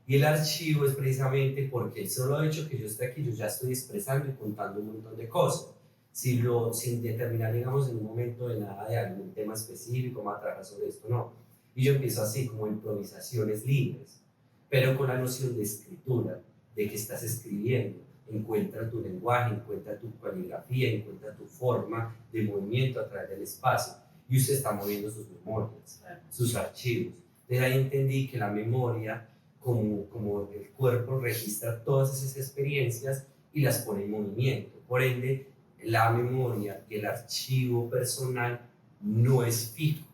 Y el archivo es precisamente porque el solo hecho que yo esté aquí, yo ya estoy expresando y contando un montón de cosas. Sin determinar, digamos, en un momento de nada de algún tema específico, vamos a trabajar sobre esto, no. Y yo empiezo así, como improvisaciones libres, pero con la noción de escritura, de que estás escribiendo. Encuentra tu lenguaje, encuentra tu caligrafía, encuentra tu forma de movimiento a través del espacio. Y usted está moviendo sus memorias, sus archivos. Entonces ahí entendí que la memoria, como el cuerpo, registra todas esas experiencias y las pone en movimiento. Por ende, la memoria y el archivo personal no es fijo.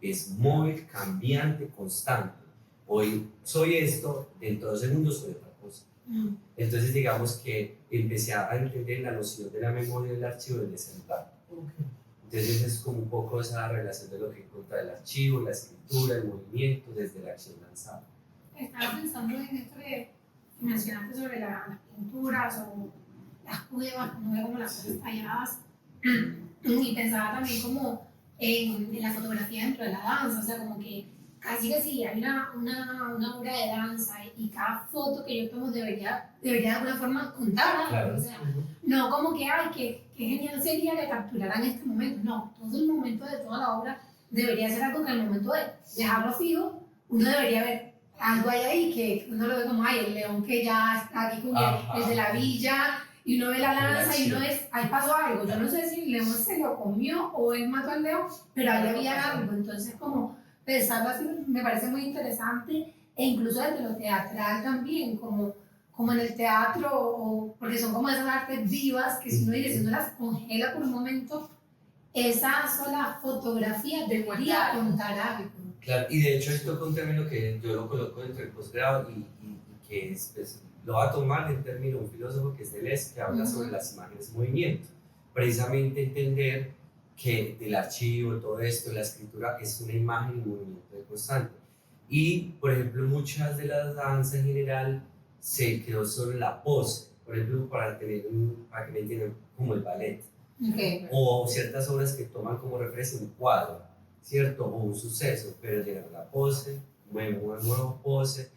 Es móvil, cambiante, constante. Hoy soy esto, dentro de 2 segundos soy otra cosa. Entonces digamos que empecé a entender la noción de la memoria y del archivo desde ese lugar. Entonces es como un poco esa relación de lo que encuentra el archivo, la escritura, el movimiento desde la acción lanzada. Estaba pensando en esto que mencionaste sobre las pinturas o las cuevas, como las cosas talladas, y pensaba también como en la fotografía dentro de la danza, o sea, como que casi que sí, hay una obra de danza y cada foto que yo tomo debería de alguna forma contar algo, Claro. O sea, no como que, ay, qué genial sería que capturaran este momento, no, todo el momento de toda la obra debería ser algo que al momento de dejarlo fijo, uno debería ver algo ahí que uno lo ve como, ay, el león que ya está aquí con el de la villa, y uno ve la lanza y uno es, ahí pasó algo, yo no sé si el león se lo comió o él mató al león, pero ahí había algo, entonces como pensarlo así me parece muy interesante, e incluso desde lo teatral también, como en el teatro, porque son como esas artes vivas que si uno dice, si uno las congela por un momento, esa sola fotografía debería contar algo. Claro, y de hecho esto es un término que yo lo coloco dentro del posgrado y que es, pues, lo va a tomar en término un filósofo que es Deleuze, que habla sobre las imágenes de movimiento. Precisamente entender que del archivo, todo esto, la escritura es una imagen en movimiento constante. Y, por ejemplo, muchas de las danzas en general se quedó solo en la pose. Por ejemplo, para que me entiendan, como el ballet. Okay. O ciertas obras que toman como referencia un cuadro, ¿cierto? O un suceso, pero llegan a la pose, mueven una nueva pose,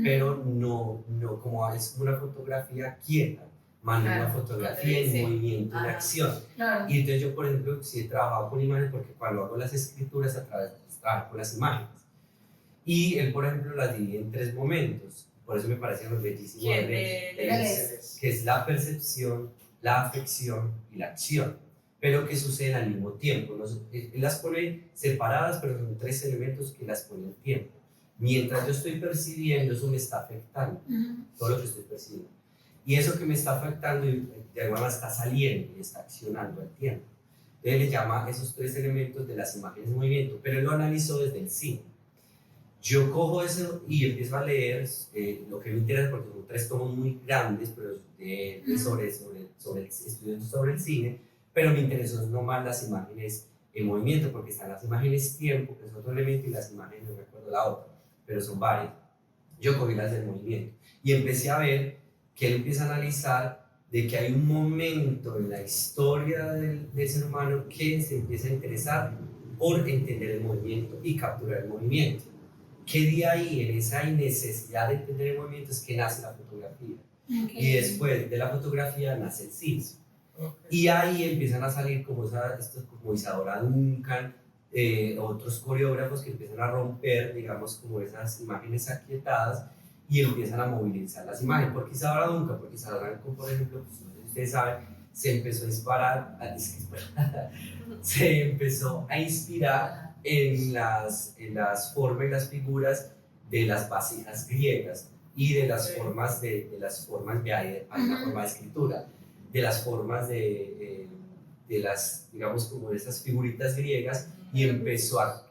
pero no como es como una fotografía quieta, más no una fotografía en movimiento, en acción. Claro. Y entonces yo, por ejemplo, sí he trabajado con imágenes porque cuando hago las escrituras a través trabajo con las imágenes. Y él, por ejemplo, las divide en 3 momentos, por eso me parece bellísimo, que es la percepción, la afección y la acción, pero que suceden al mismo tiempo. Él las pone separadas, pero son 3 elementos que las pone al tiempo. Mientras yo estoy percibiendo, eso me está afectando, todo lo que estoy percibiendo. Y eso que me está afectando, de alguna manera está saliendo y está accionando al tiempo. Entonces le llama esos 3 elementos de las imágenes de movimiento, pero él lo analizó desde el cine. Yo cojo eso y empiezo a leer lo que me interesa, porque son 3 tomos muy grandes, pero sobre estudios sobre el cine, pero me interesó no más las imágenes en movimiento, porque están las imágenes tiempo, que es otro elemento, y las imágenes, no recuerdo la otra, pero son varias. Yo cogí las del movimiento y empecé a ver que él empieza a analizar de que hay un momento en la historia del ser humano que se empieza a interesar por entender el movimiento y capturar el movimiento. Que de ahí, en esa necesidad de entender el movimiento, es que nace la fotografía. Y después de la fotografía nace el cine. Y ahí empiezan a salir como Isadora Duncan, otros coreógrafos que empiezan a romper, digamos, como esas imágenes aquietadas y empiezan a movilizar las imágenes. ¿Por qué Isadora Duncan? Porque Isadora Duncan, por ejemplo, pues, no sé si ustedes saben, se empezó a inspirar, se empezó a inspirar en las formas y las figuras de las vasijas griegas y de las formas de las formas de hay una forma de escritura, de las formas de las, digamos, como de esas figuritas griegas, y empezó a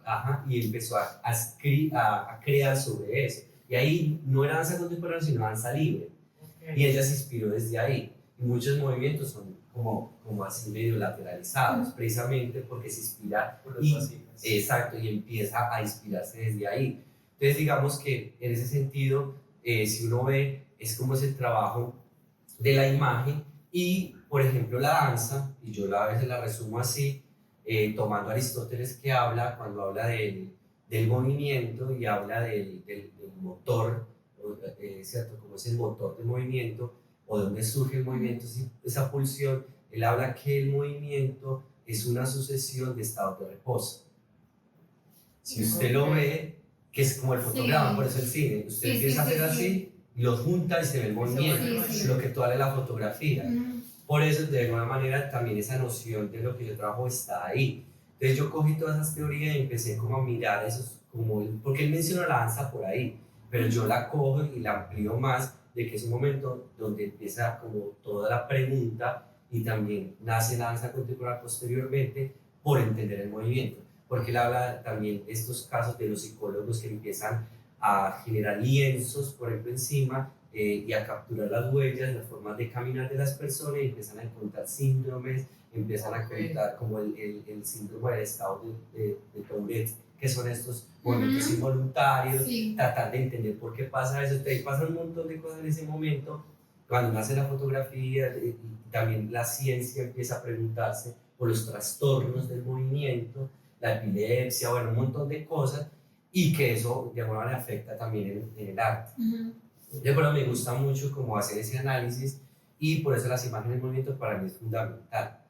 crear sobre eso. Y ahí no era danza contemporánea, sino danza libre. Y ella se inspiró desde ahí. Y muchos movimientos son como así medio lateralizados, precisamente porque se inspira. Exacto, y empieza a inspirarse desde ahí. Entonces, digamos que en ese sentido, si uno ve, es como ese trabajo de la imagen y, por ejemplo, la danza, y yo a veces la resumo así, tomando Aristóteles que habla, cuando habla del movimiento y habla del motor, ¿cierto? Como es el motor del movimiento o de dónde surge el movimiento, esa pulsión, él habla que el movimiento es una sucesión de estados de reposo. Si usted lo ve, que es como el fotograma, por eso el cine, usted empieza a hacer así, y lo junta y se ve el movimiento, lo que tú haces la fotografía. Por eso, de alguna manera, también esa noción de lo que yo trabajo está ahí. Entonces yo cogí todas esas teorías y empecé como a mirar esos, porque él menciona la danza por ahí, pero yo la cojo y la amplío más, de que es un momento donde empieza como toda la pregunta y también nace la danza contemporánea posteriormente por entender el movimiento. Porque él habla también de estos casos de los psicólogos que empiezan a generar lienzos, por ejemplo, encima, y a capturar las huellas, las formas de caminar de las personas, y empiezan a encontrar síndromes, empiezan a encontrar como el síndrome del estado de Tourette, que son estos movimientos involuntarios, tratar de entender por qué pasa eso. Entonces pasa un montón de cosas en ese momento, cuando nace la fotografía, y también la ciencia empieza a preguntarse por los trastornos del movimiento, la epilepsia, bueno, un montón de cosas, y que eso de alguna manera afecta también en el arte. De acuerdo, me gusta mucho como hacer ese análisis, y por eso las imágenes del movimiento para mí es fundamental,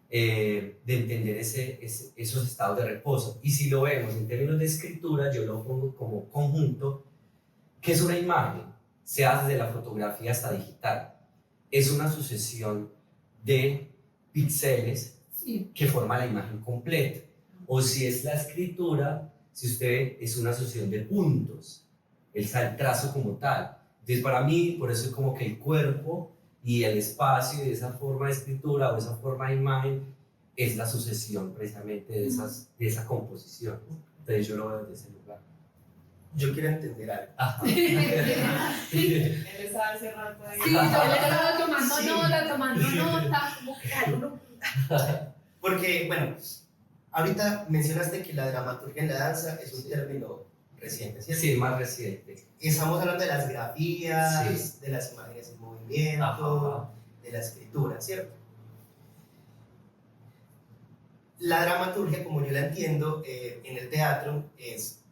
de entender esos estados de reposo. Y si lo vemos en términos de escritura, yo lo pongo como conjunto, que es una imagen, sea desde la fotografía hasta digital, es una sucesión de píxeles que forma la imagen completa. O si es la escritura, si usted ve, es una sucesión de puntos, el trazo como tal. Entonces, para mí, por eso es como que el cuerpo y el espacio y esa forma de escritura o esa forma de imagen es la sucesión precisamente de esa composición. Entonces, yo lo veo desde ese lugar. Yo quiero entender algo. Él estaba hace rato ahí. Sí, yo le estaba tomando nota, como que algo. Porque, bueno, ahorita mencionaste que la dramaturgia en la danza es un término reciente, ¿cierto? Sí, más reciente. Estamos hablando de las grafías, de las imágenes en movimiento, de la escritura, ¿cierto? La dramaturgia, como yo la entiendo, en el teatro es,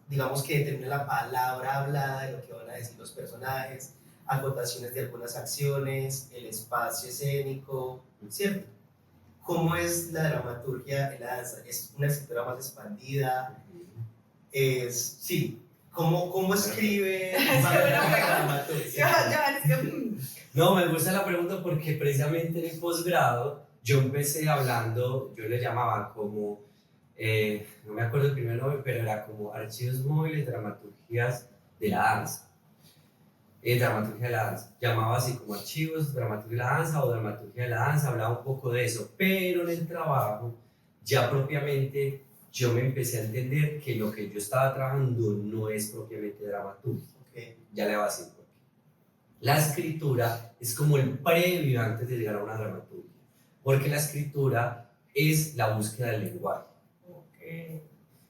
digamos que determina la palabra hablada de lo que van a decir los personajes, acotaciones de algunas acciones, el espacio escénico, ¿cierto? ¿Cómo es la dramaturgia en la danza? ¿Es una escritura más expandida? Sí. ¿Cómo escribe la dramaturgia? No, me gusta la pregunta porque precisamente en el posgrado yo empecé hablando, yo le llamaba como, no me acuerdo el primer nombre, pero era como archivos móviles, dramaturgias de la danza. Dramaturgia de la danza. Llamaba así como archivos, dramaturgia de la danza o dramaturgia de la danza, hablaba un poco de eso, pero en el trabajo ya propiamente yo me empecé a entender que lo que yo estaba trabajando no es propiamente dramaturgia. Ya le voy a decir por qué. La escritura es como el previo antes de llegar a una dramaturgia, porque la escritura es la búsqueda del lenguaje.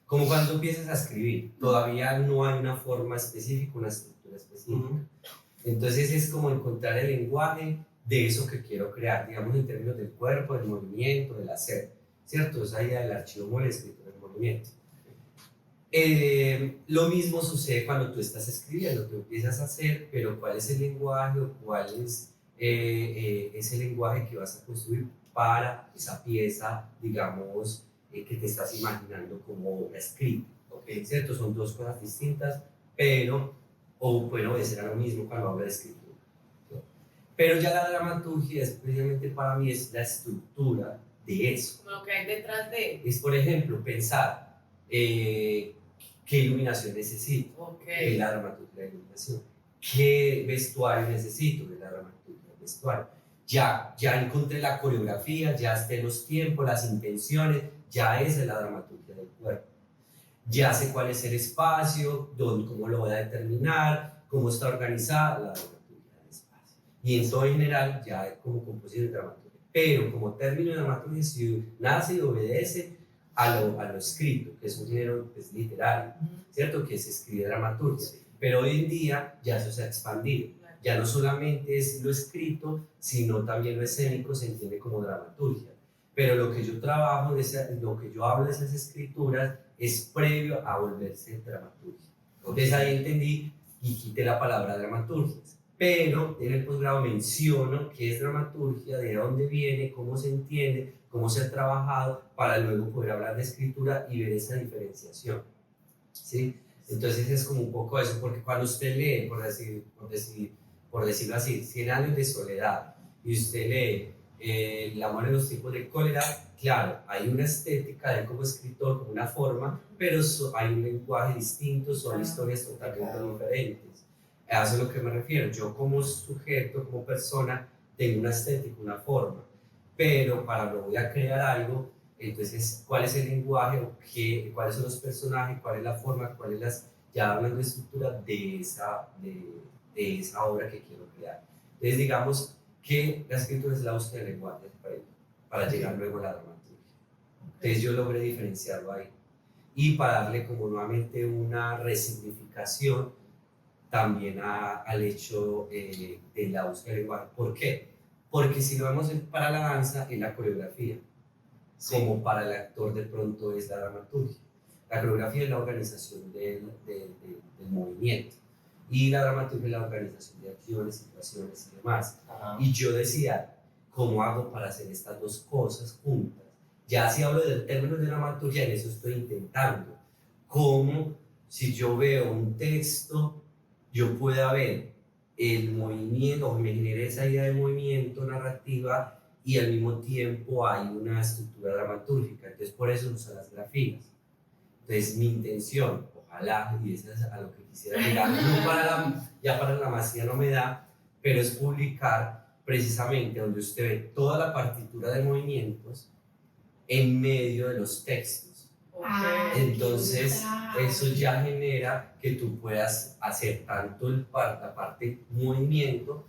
Como cuando empiezas a escribir, todavía no hay una forma específica, una estructura específica. Entonces es como encontrar el lenguaje de eso que quiero crear, digamos en términos del cuerpo, del movimiento, del hacer, ¿cierto? Esa idea del archivo móvil, escritura del movimiento. Lo mismo sucede cuando tú estás escribiendo, tú empiezas a hacer, pero ¿cuál es el lenguaje o cuál es ese lenguaje que vas a construir para esa pieza, digamos, que te estás imaginando como obra escrita. Ok. ¿Cierto? Son dos cosas distintas, pero, o pueden obedecer a lo mismo cuando hablo de escritura. ¿Sí? Pero ya la dramaturgia es precisamente para mí es la estructura de eso. Como lo que hay detrás de. Es, por ejemplo, pensar qué iluminación necesito, Ok. de la dramaturgia de iluminación, qué vestuario necesito, de la dramaturgia del vestuario. Ya encontré la coreografía, ya esté los tiempos, las intenciones, ya esa es la dramaturgia del cuerpo. Ya sé cuál es el espacio, cómo lo voy a determinar, cómo está organizada la dramaturgia del espacio. Y en todo en general, ya como composición de dramaturgia. Pero como término de dramaturgia, si nace y obedece a lo escrito, que es un género pues, literario, ¿cierto? Que se escribe dramaturgia. Pero hoy en día ya eso se ha expandido. Ya no solamente es lo escrito, sino también lo escénico se entiende como dramaturgia. Pero lo que yo trabajo, lo que yo hablo de esas escrituras, es previo a volverse dramaturgia. Entonces ahí entendí y quité la palabra dramaturgia. Pero en el posgrado menciono qué es dramaturgia, de dónde viene, cómo se entiende, cómo se ha trabajado, para luego poder hablar de escritura y ver esa diferenciación. ¿Sí? Entonces es como un poco eso, porque cuando usted lee, por decirlo así, 100 años de soledad, y usted lee El amor en los tiempos de cólera, claro, hay una estética de él como escritor, como una forma, pero hay un lenguaje distinto, son historias totalmente diferentes. A eso es a lo que me refiero. Yo como sujeto, como persona, tengo una estética, una forma, pero para lo voy a crear algo, entonces, ¿cuál es el lenguaje? ¿Cuáles son los personajes? ¿Cuál es la forma? ¿Cuál es ya hablando de estructura de esa obra que quiero crear? Entonces, digamos que la escritura es la búsqueda del lenguaje para llegar luego a la dramaturgia. Entonces, yo logré diferenciarlo ahí. Y para darle como nuevamente una resignificación también al hecho de la búsqueda del lenguaje. ¿Por qué? Porque si lo vemos para la danza, es la coreografía. Como para el actor de pronto es la dramaturgia. La coreografía es la organización del movimiento y la dramaturgia es la organización de acciones, situaciones y demás. Ajá. Y yo decía, ¿cómo hago para hacer estas dos cosas juntas? Ya si hablo del término de dramaturgia, en eso estoy intentando. ¿Cómo si yo veo un texto, yo pueda ver el movimiento, o me genere esa idea de movimiento, narrativa, y al mismo tiempo hay una estructura dramatúrgica? Entonces por eso uso las grafías. Entonces mi intención, ojalá, y eso es a lo que quisiera llegar, no ya para la maestría no me da, pero es publicar precisamente donde usted ve toda la partitura de movimientos en medio de los textos. Entonces eso ya genera que tú puedas hacer tanto la parte movimiento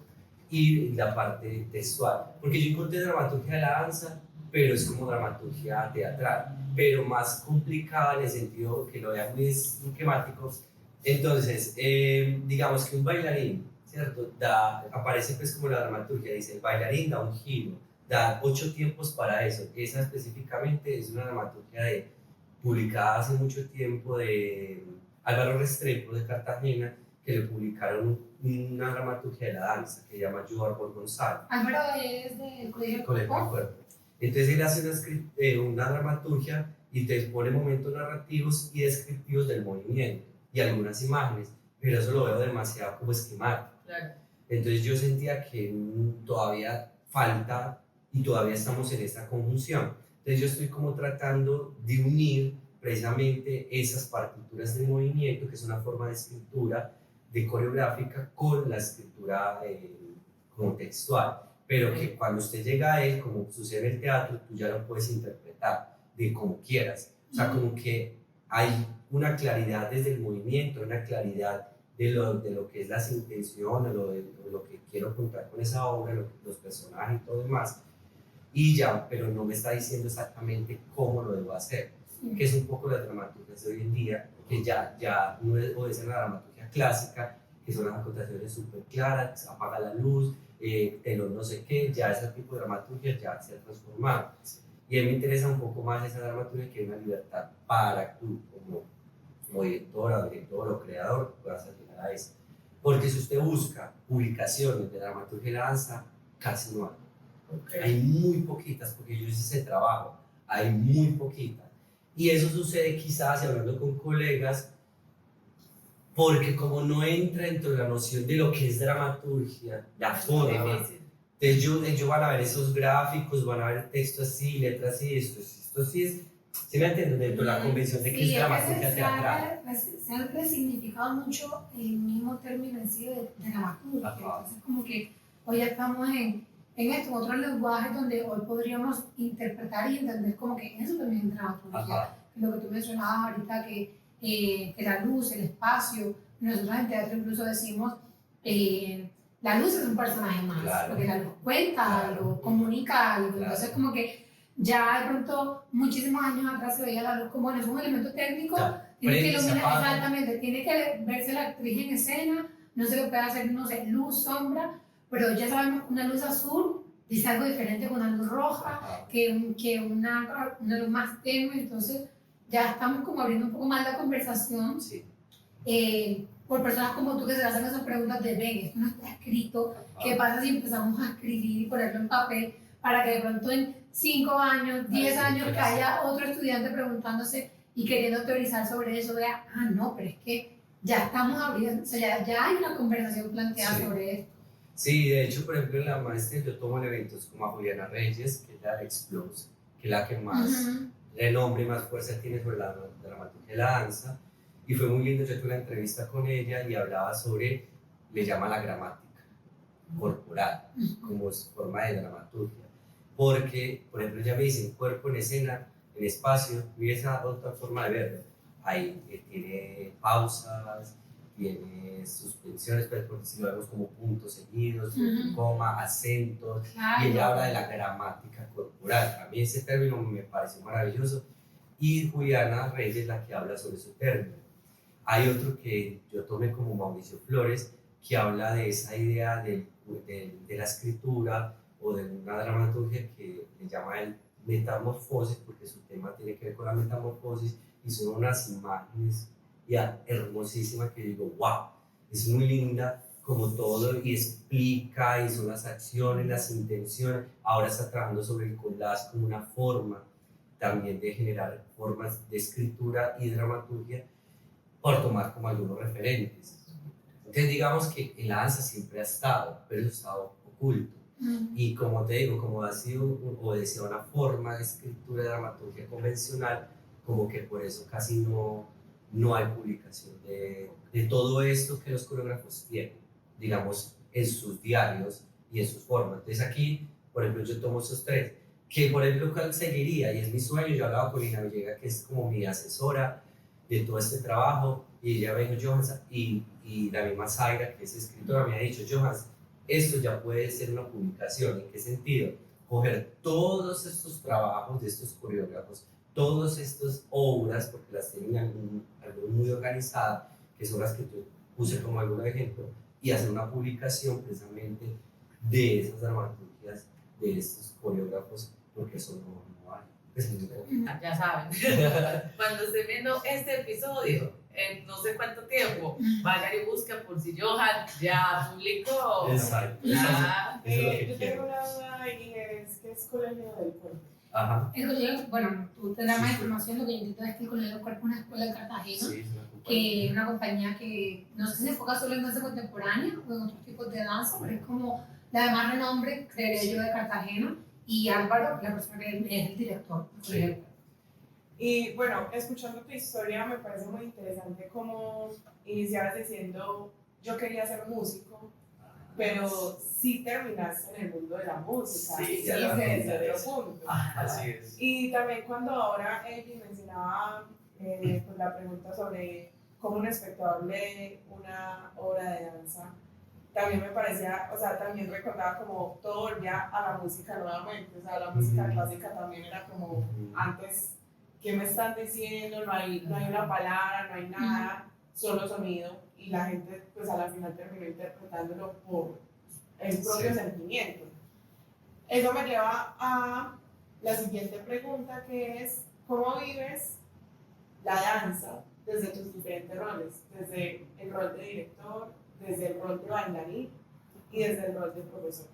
y la parte textual, porque yo encontré dramaturgia de la danza, pero es como dramaturgia teatral, pero más complicada en el sentido que lo vean muy esquemático. Entonces, digamos que un bailarín, ¿cierto? Aparece pues como la dramaturgia, dice el bailarín da un giro, da 8 tiempos para eso. Esa específicamente es una dramaturgia publicada hace mucho tiempo de Álvaro Restrepo de Cartagena, que le publicaron una dramaturgia de la danza que se llama Joao González. Álvaro es del Colegio del Cuerpo. Entonces él hace una dramaturgia y te pone momentos narrativos y descriptivos del movimiento y algunas imágenes, pero eso lo veo demasiado como esquemático. Claro. Entonces yo sentía que todavía falta y todavía estamos en esta conjunción. Entonces yo estoy como tratando de unir precisamente esas partituras de movimiento, que es una forma de escritura, de coreográfica, con la escritura como textual, pero que cuando usted llega a él, como sucede en el teatro, tú ya lo puedes interpretar de como quieras. O sea, como que hay una claridad desde el movimiento, una claridad de lo que es las intenciones, de lo que quiero contar con esa obra, los personajes y todo demás, y ya, pero no me está diciendo exactamente cómo lo debo hacer, que es un poco la dramaturgia de hoy en día, que ya no obedece a la dramaturgia clásica, que son las acotaciones súper claras, apaga la luz, telón no sé qué, ya ese tipo de dramaturgia ya se ha transformado. Y a mí me interesa un poco más esa dramaturgia, que es una libertad para tú, como directora, director o creador, puedas llegar a eso. Porque si usted busca publicaciones de dramaturgia y danza, casi no hay. Hay muy poquitas, porque yo hice ese trabajo. hay muy poquita. Y eso sucede quizás, hablando con colegas, porque como no entra dentro de la noción de lo que es dramaturgia, la forma, Difícil. ellos van a ver esos gráficos, van a ver texto así, letras así, esto sí es, ¿sí me entienden? Dentro de la convención de que es dramaturgia teatral. Se han resignificado mucho el mismo término en sí de dramaturgia. Ajá. Entonces, como que hoy ya estamos en esto, en otros lenguajes donde hoy podríamos interpretar y entender como que eso también es dramaturgia. Ajá. Lo que tú mencionabas ahorita, que la luz, el espacio, nosotros en teatro incluso decimos, la luz es un personaje más, Claro. porque la luz cuenta Claro. algo, comunica algo, Claro. entonces como que ya de pronto, muchísimos años atrás se veía la luz como, bueno, es un elemento técnico, tiene que Prende, se iluminar, apaga. exactamente, tiene que verse la actriz en escena, no se le puede hacer, no sé, luz, sombra, pero ya sabemos que una luz azul dice algo diferente con una luz roja, Ajá. que una luz más tenue, entonces ya estamos como abriendo un poco más la conversación Sí. por personas como tú que se hacen esas preguntas de, ven, esto no está escrito, ¿qué pasa si empezamos a escribir y ponerlo en papel para que de pronto en 5 años, 10 años, que haya otro estudiante preguntándose y queriendo teorizar sobre eso, vea, no, pero es que ya estamos abriendo, o sea, ya hay una conversación planteada Sí. sobre esto. Sí, de hecho, por ejemplo, en la maestría yo tomo en eventos como a Juliana Reyes, que es la de Explose, que es la que más Ujú. renombre y más fuerza tiene sobre la dramaturgia de la danza. Y fue muy lindo, yo tuve una entrevista con ella y hablaba sobre, le llama la gramática corporal, como forma de dramaturgia. Porque, por ejemplo, ella me dice, cuerpo en escena, en espacio, y esa otra forma de verlo. Ahí tiene pausas, tiene suspensiones, pero si lo vemos como puntos seguidos, coma, acentos, Claro. y ella habla de la gramática corporal. A mí ese término me pareció maravilloso, y Juliana Reyes es la que habla sobre ese término. Hay otro que yo tomé como Mauricio Flores, que habla de esa idea de la escritura o de una dramaturgia que le llama el metamorfosis, porque su tema tiene que ver con la metamorfosis, y son unas imágenes ya hermosísimas que digo, wow, es muy linda como todo, y explica, y son las acciones, las intenciones. Ahora está trabajando sobre el collage como una forma también de generar formas de escritura y dramaturgia, por tomar como algunos referentes. Entonces digamos que en la danza siempre ha estado, pero ha estado oculto. Y como te digo, como ha sido o decía una forma de escritura de dramaturgia convencional, como que por eso casi no hay publicación de todo esto que los coreógrafos tienen, digamos, en sus diarios y en sus formas. Entonces aquí, por ejemplo, yo tomo esos tres, que por ejemplo cuál seguiría, y es mi sueño. Yo hablaba con Lina Villegas, que es como mi asesora de todo este trabajo, y ella me dijo, Johans, y la misma Zaira, que es escritora, me ha dicho, Johans, esto ya puede ser una publicación. ¿En qué sentido? Coger todos estos trabajos de estos coreógrafos, todas estas obras, porque las tienen algo muy organizada, que son las que yo puse como algún ejemplo, y hacer una publicación precisamente de esas dramaturgias, de estos coreógrafos, porque eso no hay. Ya saben, cuando estén viendo este episodio, en no sé cuánto tiempo, vayan y busquen por si Johan ya publicó. Exacto. Ya. Eso es lo que Yo tengo quiero. una duda y es que es Colegio del Cuerpo. Ajá. El colegio, bueno, tú tendrás más Sí. información, lo que yo entiendo es que el Colegio del Cuerpo es una escuela en Cartagena, Sí, es una que compañía. es una compañía que no sé si se enfoca solo en danza contemporánea o en otros tipos de danza, pero es como la de más renombre, creería yo, de Cartagena, y Álvaro, la persona que es el director del Colegio del Cuerpo. Y bueno, escuchando tu historia me parece muy interesante cómo iniciabas diciendo yo quería ser músico, pero sí terminaste en el mundo de la música, Sí, y ya lo desde conté. otro punto. Así es. Y también cuando ahora Eli mencionaba pues la pregunta sobre cómo un espectador lee una obra de danza, también me parecía, o sea, también recordaba como todo volvía a la música nuevamente, o sea, la música clásica también era como antes, ¿qué me están diciendo? No hay una palabra, no hay nada, solo sonido, y la gente pues a la final terminó interpretándolo por el propio sentimiento. Eso me lleva a la siguiente pregunta, que es, ¿cómo vives la danza desde tus diferentes roles? Desde el rol de director, desde el rol de bailarín y desde el rol de profesor.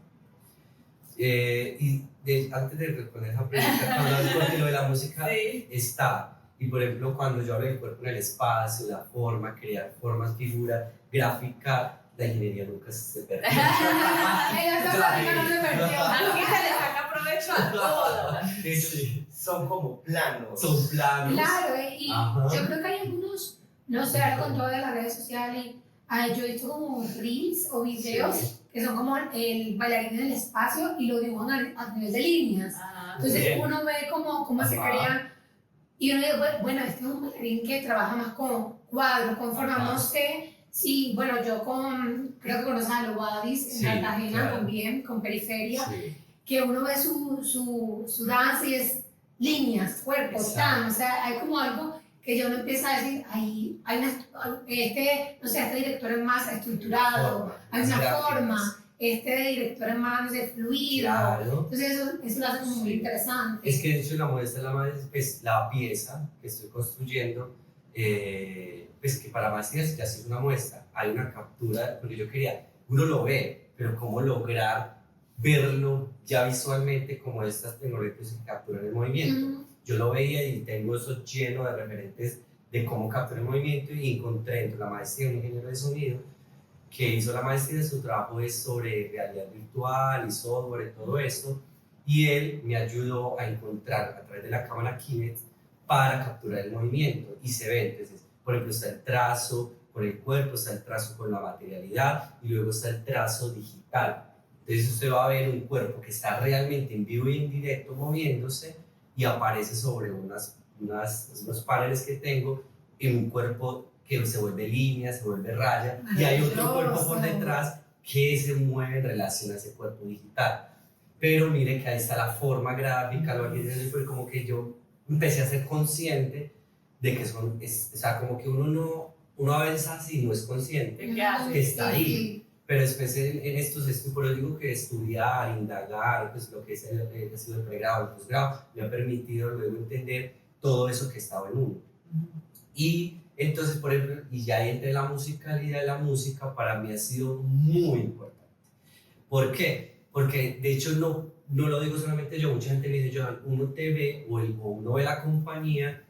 Antes de responder esa pregunta, hablando porque lo de la música Sí. está. Y por ejemplo, cuando yo hablo del cuerpo en el espacio, la forma, crear formas, figuras, gráfica, la ingeniería nunca se perdió. Ella está plática no se perdió. Aquí se le saca provecho a todo. Sí, Son como planos. son planos. Claro, y Ajá. yo creo que hay algunos, no sé, ahora con todas las redes sociales, yo he visto como reels o videos Sí. que son como el bailarín en el espacio y lo dibujan a nivel de líneas. Ajá. Entonces Bien. uno ve cómo se Ajá. crean y uno dice, bueno, este es un bailarín que trabaja más con cuadros, con formas, Ajá. no sé. Sí, bueno, yo creo que conoces a Lobadis en Sí, Cartagena claro. también, con Periferia, Sí. que uno ve su danza y es líneas, cuerpo, Exacto. tan, o sea, hay como algo que yo uno empieza a decir, hay no sé, este director es más estructurado, Forma, hay una gráficas. forma, este director es más, no sé, fluido, Claro. entonces eso lo hace como muy Sí. interesante. Es que de hecho la modesta es pues, la pieza que estoy construyendo, pues que para más días ya es una muestra, hay una captura, porque yo quería, uno lo ve, pero cómo lograr verlo ya visualmente como estas tecnologías que capturan el movimiento. Mm, Yo lo veía y tengo eso lleno de referentes de cómo captura el movimiento y encontré entre la maestría de un ingeniero de sonido que hizo la maestría, su trabajo es sobre realidad virtual y software y todo esto, y él me ayudó a encontrar a través de la cámara Kinect para capturar el movimiento y se ve, entonces, por ejemplo, está el trazo con el cuerpo, está el trazo con la materialidad y luego está el trazo digital. Entonces usted va a ver un cuerpo que está realmente en vivo y en directo moviéndose y aparece sobre unos paneles que tengo en un cuerpo que se vuelve línea, se vuelve raya, y hay otro cuerpo por detrás que se mueve en relación a ese cuerpo digital. Pero mire que ahí está la forma gráfica, lo que fue como que yo empecé a ser consciente de que o sea, como que uno avanza así, no es consciente, ¿Qué hace? que está sí, ahí. sí. Pero después en estos estudios, por eso digo que estudiar, indagar, pues lo que ha sido el pregrado, el posgrado, me ha permitido luego entender todo eso que estaba en uno. Y entonces, por ejemplo, y ya entre la musicalidad de la música, para mí ha sido muy importante. ¿Por qué? Porque de hecho no lo digo solamente yo, mucha gente me dice, Johan, uno te ve o uno ve la compañía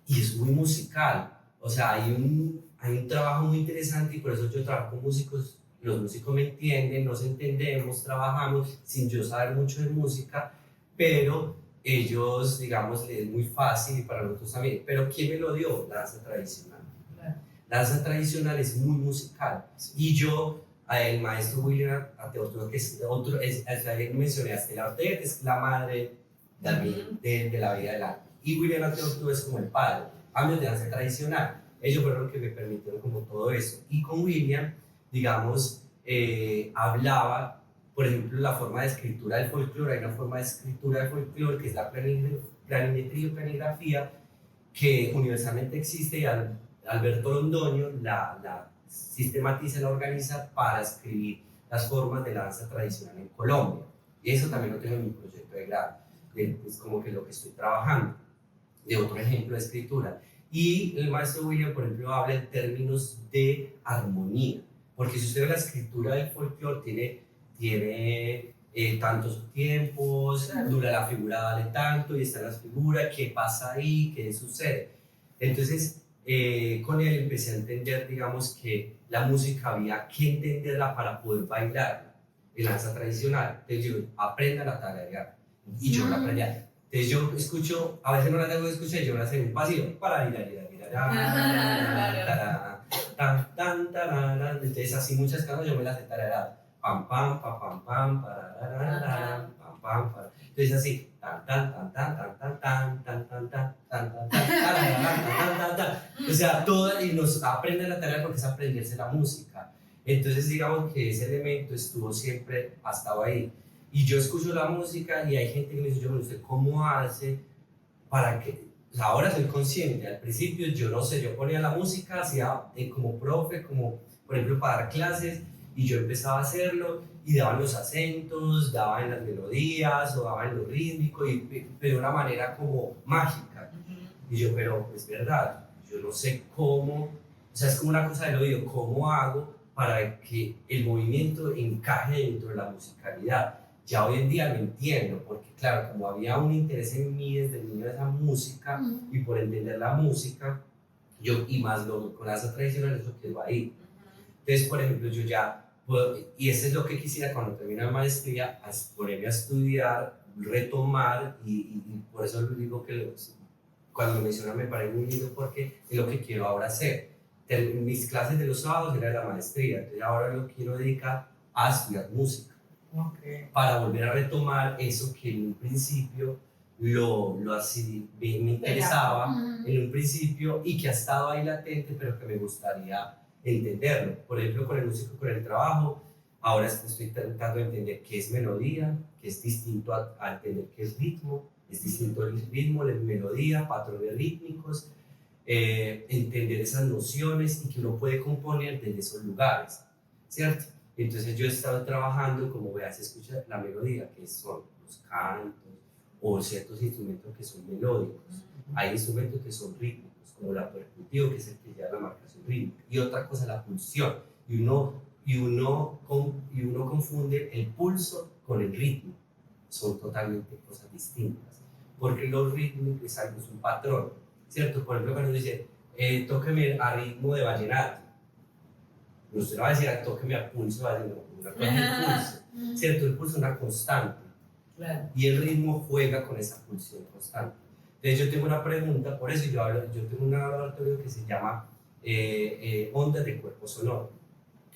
y es muy musical. O sea, hay un trabajo muy interesante y por eso yo trabajo con músicos. Los músicos me entienden, nos entendemos, trabajamos sin yo saber mucho de música, pero ellos, digamos, es muy fácil y para nosotros también. Pero ¿quién me lo dio? La danza tradicional. Claro. La danza tradicional es muy musical. Y yo, el maestro William Ateortúa, que es otro, ayer mencioné a Estela Ortega, que es la madre de la vida del arte. Y William Ateortúa es como el padre. Ambos de danza tradicional. Ellos fueron los que me permitieron como todo eso. Y con William, digamos, hablaba, por ejemplo, la forma de escritura del folclore. Hay una forma de escritura del folclore que es la planimetría o planigrafía, que universalmente existe y Alberto Londoño la sistematiza y la organiza para escribir las formas de la danza tradicional en Colombia. Y eso también lo tengo en mi proyecto de grado, es como que lo que estoy trabajando, de otro ejemplo de escritura. Y el maestro William, por ejemplo, habla en términos de armonía, porque si usted ve la escritura del folclore, tiene tantos tiempos, dura la figura, vale tanto, y están las figuras, qué pasa ahí, qué sucede. Entonces, con él empecé a entender, digamos, que la música había que entenderla para poder bailarla en la danza tradicional. Entonces yo, aprendan a tararear, y yo la aprendía. Entonces yo escucho, a veces no la tengo que escuchar, yo la hago en un pasillo, para entonces así muchas canciones yo me las he tarareado, pam pam pam pam pam pararararán, pam pam pam. Entonces así tan tan tan tan tan tan tan tan tan tan tan tan tan, o sea, todo, y nos aprende la tarea porque es aprenderse la música. Entonces digamos que ese elemento estuvo siempre, ha estado ahí. Y yo escucho la música y hay gente que me dice, yo no sé cómo hace para que, o sea, ahora soy consciente, al principio yo no sé, yo ponía la música, hacía como profe, como por ejemplo para dar clases, y yo empezaba a hacerlo y daban los acentos, daban las melodías o daban lo rítmico, pero de una manera como mágica. Y yo, pero es verdad, yo no sé cómo, o sea, es como una cosa del oído, cómo hago para que el movimiento encaje dentro de la musicalidad. ya hoy en día lo entiendo, porque claro, como había un interés en mí desde niño de esa música y por entender la música, yo, y más lo, con esa tradicional, eso quedó ahí. Entonces, por ejemplo, yo ya puedo, y eso es lo que quisiera cuando termine la maestría, ponerme a estudiar, retomar, y por eso les digo que cuando me mencionan me parece muy lindo porque es lo que quiero ahora hacer. Mis clases de los sábados era de la maestría, entonces ahora lo quiero dedicar a estudiar música. Okay. Para volver a retomar eso que en un principio lo así me interesaba en un principio y que ha estado ahí latente, pero que me gustaría entenderlo. Por ejemplo, con el músico, con el trabajo, ahora estoy tratando de entender qué es melodía, que es distinto a entender qué es ritmo, es distinto el ritmo, la melodía, patrones rítmicos, entender esas nociones y que uno puede componer desde esos lugares, ¿cierto? Entonces yo he estado trabajando, como veas, escucha la melodía, que son los cantos o ciertos instrumentos que son melódicos. Hay instrumentos que son rítmicos, como la percutivo, que es el que lleva la marcación rítmica. Y otra cosa, la pulsión. Y uno confunde el pulso con el ritmo. Son totalmente cosas distintas. Porque los ritmos es algo, es un patrón, ¿cierto? Por ejemplo, cuando dice, tóqueme a ritmo de vallenato. Usted no va a decir, tóqueme a pulso, va a decir, no, una cosa es el pulso, ¿cierto? El pulso es una constante. Claro. Y el ritmo juega con esa pulsión constante. Entonces yo tengo una pregunta, por eso yo tengo un laboratorio que se llama ondas de cuerpo sonoro,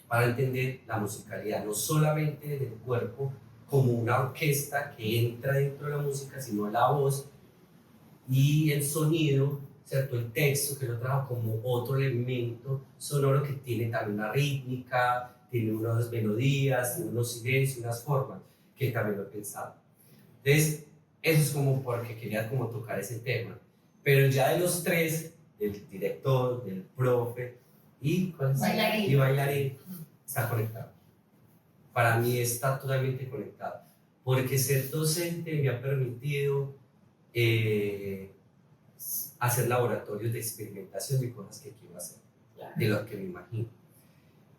para entender la musicalidad, no solamente del cuerpo como una orquesta que entra dentro de la música, sino la voz y el sonido, ¿cierto? El texto que lo trabajo como otro elemento sonoro que tiene también una rítmica, tiene unas melodías, tiene unos silencios, unas formas, que también lo he pensado. Entonces, eso es como porque quería como tocar ese tema. Pero ya de los tres, del director, del profe y bailarín, está conectado. Para mí está totalmente conectado. Porque ser docente me ha permitido hacer laboratorios de experimentación de cosas que quiero hacer, de lo que me imagino.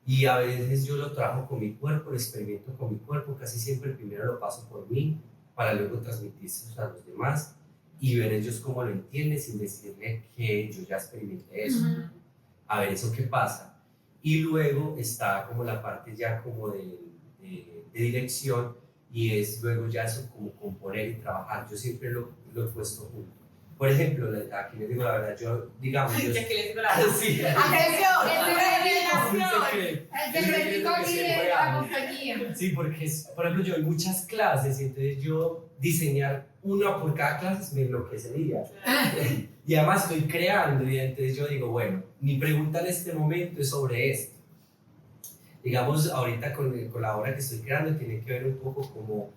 Y a veces yo lo trabajo con mi cuerpo, lo experimento con mi cuerpo, casi siempre primero lo paso por mí, para luego transmitirse a los demás y ver ellos cómo lo entienden sin decirle que yo ya experimenté eso. A ver eso qué pasa. Y luego está como la parte ya como de dirección y es luego ya eso como componer y trabajar. Yo siempre lo he puesto junto. Por ejemplo, aquí les digo la verdad, yo, digamos... Ay, yo, ya que les digo la verdad. sí. El secretico aquí de la compañía. Sí, porque, por ejemplo, yo doy muchas clases y entonces yo diseñar una por cada clase me enloquecería. Y además estoy creando y entonces yo digo, bueno, mi pregunta en este momento es sobre esto. Digamos, ahorita con la obra que estoy creando tiene que ver un poco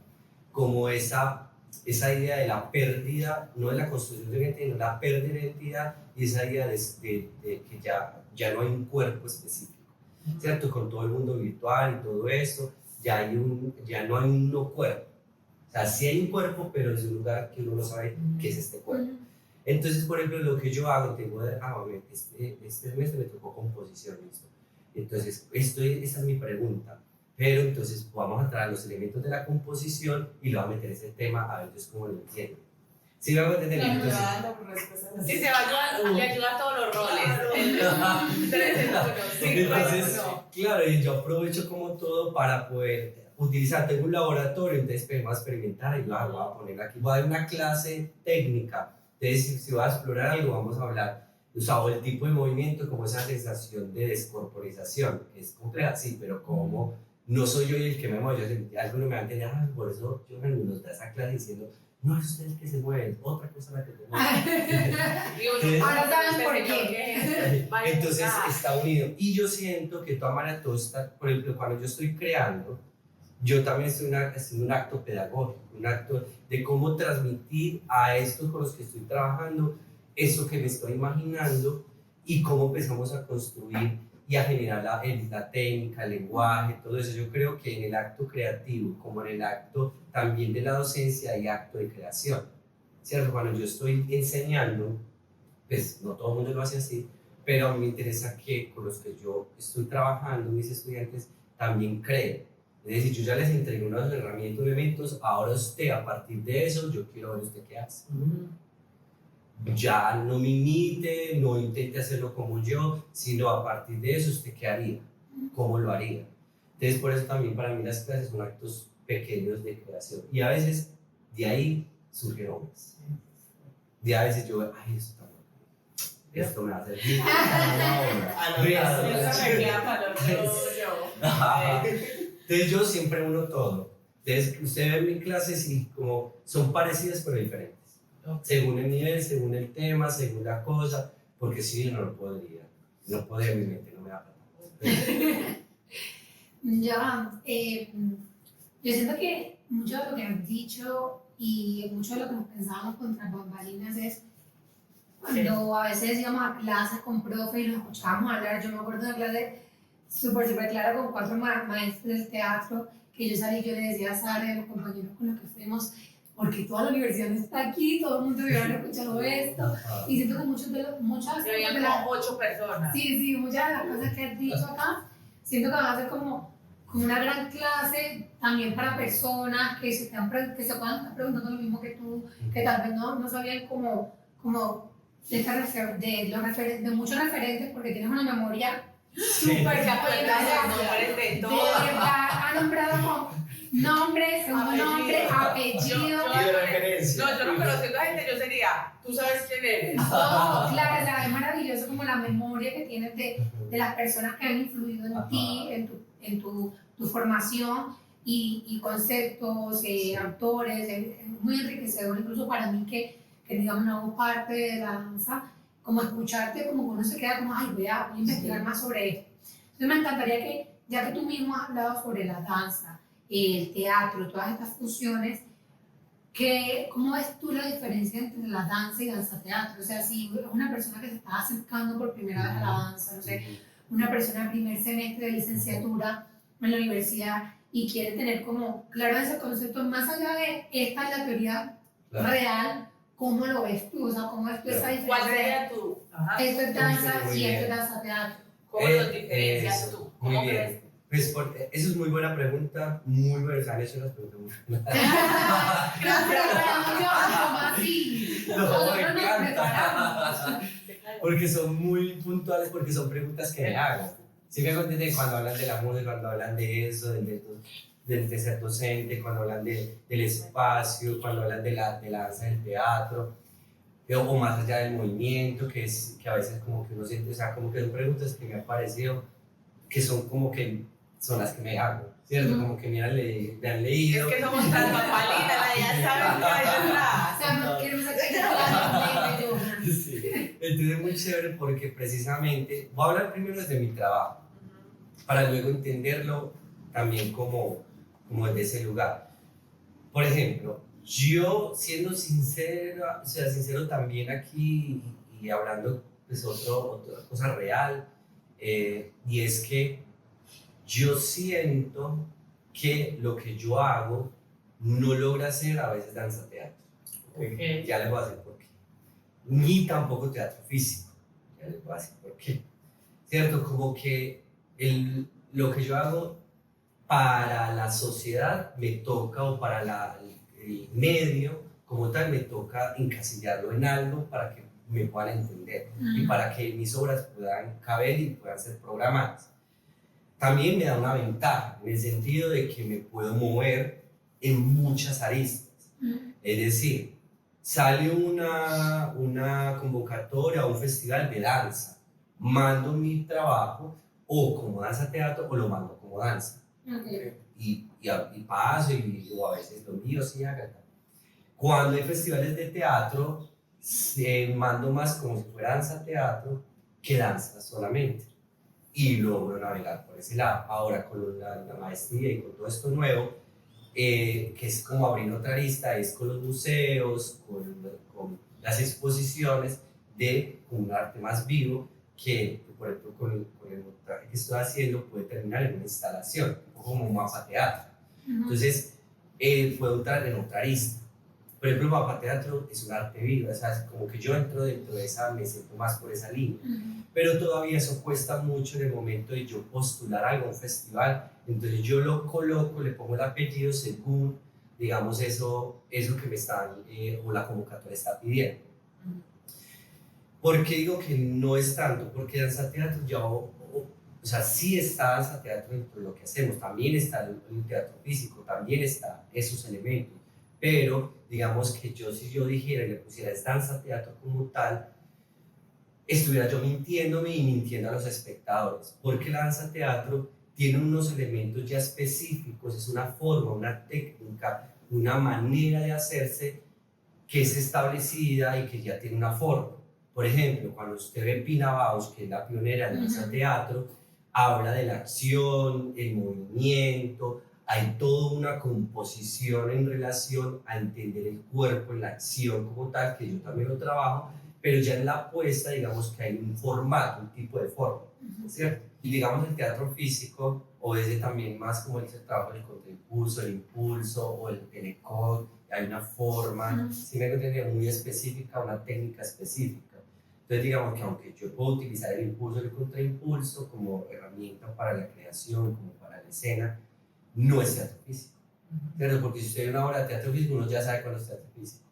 como esa idea de la pérdida, no de la construcción de una identidad, sino la pérdida de identidad y esa idea de que ya no hay un cuerpo específico, ¿cierto? Con todo el mundo virtual y todo eso, ya no hay un no cuerpo. O sea, sí hay un cuerpo, pero es un lugar que uno no sabe qué es este cuerpo. Entonces, por ejemplo, lo que yo hago, este mes me tocó composición, ¿listo? Entonces, esa es mi pregunta. Pero entonces vamos a traer los elementos de la composición y lo vamos a meter ese tema a ver cómo lo entiendo. ¿Sí me voy a entender? Entonces, Sí, se va le ayuda a todos los roles. Entonces, claro, y yo aprovecho como todo para poder utilizar, tengo un laboratorio, entonces podemos experimentar y voy a poner aquí, voy a dar una clase técnica, entonces si voy a explorar algo, vamos a hablar, o sea, el tipo de movimiento, como esa sensación de descorporización, que es compleja, sí, pero como no soy yo el que me mueve, alguno me va a entender, por eso yo nos da esa clase diciendo, no es usted el que se mueve, es otra cosa la que se mueve. Ahora saben por qué. Entonces está unido. Y yo siento que de todas maneras todo está, por ejemplo, cuando yo estoy creando, yo también estoy haciendo un acto pedagógico, un acto de cómo transmitir a estos con los que estoy trabajando eso que me estoy imaginando y cómo empezamos a construir y a generar la técnica, el lenguaje, todo eso. Yo creo que en el acto creativo, como en el acto también de la docencia, hay acto de creación, ¿cierto? Cuando yo estoy enseñando, pues no todo el mundo lo hace así, pero a mí me interesa que con los que yo estoy trabajando, mis estudiantes, también creen. Es decir, yo ya les entregué unas herramientas, elementos, ahora usted, a partir de eso, yo quiero ver usted qué hace. Ya no me imite, no intente hacerlo como yo, sino a partir de eso, ¿usted qué haría? ¿Cómo lo haría? Entonces, por eso también para mí las clases son actos pequeños de creación. Y a veces de ahí surgieron más. De a veces yo, ay, esto me va a servir para una obra. Eso me queda para lo yo. Ajá. Entonces yo siempre uno todo. Entonces usted ve mis clases y como son parecidas pero diferentes. Según el nivel, según el tema, según la cosa, porque si no lo podría. No podría, mi mente no me da para. Ya, yo siento que mucho de lo que has dicho y mucho de lo que nos pensábamos contra bambalinas es cuando a veces íbamos a clases con profe y nos escuchábamos hablar. Yo me acuerdo de una clase súper clara con 4 maestros del teatro que yo salí y yo le decía a Sara y a los compañeros con los que fuimos, porque toda la universidad está aquí, todo el mundo debería haber escuchado esto. Y siento que muchas Habían como 8 personas. Sí, muchas de las cosas que has dicho acá, siento que van a ser como una gran clase también para personas que se puedan estar preguntando lo mismo que tú, que tal vez no sabían como de muchos referentes, porque tienes una memoria súper Nombres de de todo. verdad, ha nombrado con nombre, segundo nombre, apellido. Yo no conociendo a gente, yo sería, tú sabes quién eres. Todo, claro, o sea, es maravilloso como la memoria que tienes de las personas que han influido en ti, en tu formación y conceptos, autores. Es muy enriquecedor, incluso para mí que digamos no hago parte de la danza, como escucharte, como que uno se queda como, ay, voy a investigar más sobre esto. Entonces me encantaría que, ya que tú mismo has hablado sobre la danza, el teatro, todas estas fusiones, ¿cómo ves tú la diferencia entre la danza y danza-teatro? O sea, si una persona que se está acercando por primera vez a la danza, no sé, una persona en primer semestre de licenciatura en la universidad y quiere tener como claro ese concepto, más allá de esta es la teoría real, ¿cómo lo ves tú? O sea, ¿cómo ves tú esa diferencia? ¿Cuál sería tú? Esto es danza y esto es danza-teatro. ¿Cómo los diferencias tú? Muy ¿Cómo bien. crees? Pues eso es muy buena pregunta, muy buena. Han hecho las preguntas muy buenas. No, me encanta. Porque son muy puntuales, porque son preguntas que me hago. Sí me contesté cuando hablan de la música, cuando hablan de eso, de ser docente, cuando hablan del espacio, cuando hablan de la danza del teatro, o más allá del movimiento, que a veces como que uno siente, o sea, como que son preguntas que me han parecido, que son como que son las que me hago, ¿cierto? Como que me han leído. Es que somos tras bambalinas, ya saben que hay detrás. O sea, no queremos sacar de Sí. Entonces es muy chévere porque precisamente, voy a hablar primero desde mi trabajo, para luego entenderlo también como desde ese lugar. Por ejemplo, yo siendo sincero también aquí y hablando pues otra cosa real, y es que yo siento que lo que yo hago no logra ser a veces danza-teatro. Okay. Ya les voy a decir por qué. Ni tampoco teatro físico. Ya les voy a decir por qué. ¿Cierto? Como que lo que yo hago para la sociedad me toca, o para el medio como tal, me toca encasillarlo en algo para que me puedan entender y para que mis obras puedan caber y puedan ser programadas. También me da una ventaja en el sentido de que me puedo mover en muchas aristas. Es decir, sale una convocatoria o un festival de danza, mando mi trabajo o como danza teatro o lo mando como danza. Y paso o a veces lo mío sí haga. Cuando hay festivales de teatro, mando más como si fuera danza teatro que danza solamente. Y logro navegar por ese lado. Ahora con la maestría y con todo esto nuevo, que es como abrir otra arista, es con los museos, con las exposiciones de un arte más vivo que, por ejemplo, con el montaje que estoy haciendo puede terminar en una instalación, como un mapa teatro. Entonces, puedo entrar en otra arista. Por ejemplo, Papá Teatro es un arte vivo, o sea, como que yo entro dentro de esa, me siento más por esa línea. Pero todavía eso cuesta mucho en el momento de yo postular algo a un festival. Entonces yo lo coloco, le pongo el apellido según, digamos, eso que me están, o la convocatoria está pidiendo. ¿Por qué digo que no es tanto? Porque danza teatro ya, o sea, sí está danza teatro dentro de lo que hacemos, también está el teatro físico, también está esos elementos, pero digamos que yo, si yo dijera y le pusiera es danza teatro como tal, estuviera yo mintiéndome y mintiendo a los espectadores, porque la danza teatro tiene unos elementos ya específicos, es una forma, una técnica, una manera de hacerse que es establecida y que ya tiene una forma. Por ejemplo, cuando usted ve Pina Bausch, que es la pionera del danza teatro, habla de la acción, el movimiento, hay toda una composición en relación a entender el cuerpo en la acción como tal, que yo también lo trabajo, pero ya en la puesta, digamos que hay un formato, un tipo de forma, ¿cierto? Y digamos el teatro físico obedece también más como el trabajo del contraimpulso, el impulso o el telecón, hay una forma, si me entiende, muy específica, una técnica específica. Entonces digamos que aunque yo puedo utilizar el impulso y el contraimpulso como herramienta para la creación, como para la escena, no es teatro físico, ¿cierto? Porque si usted ve una obra de teatro físico, uno ya sabe cuándo es teatro físico.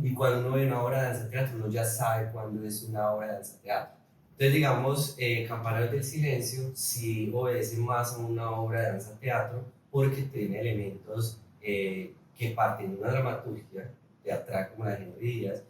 Y cuando uno ve una obra de danza teatro, uno ya sabe cuándo es una obra de danza teatro. Entonces, digamos, Campanarios del Silencio sí obedece más a una obra de danza teatro porque tiene elementos que parten de una dramaturgia teatral como la de Henry Díaz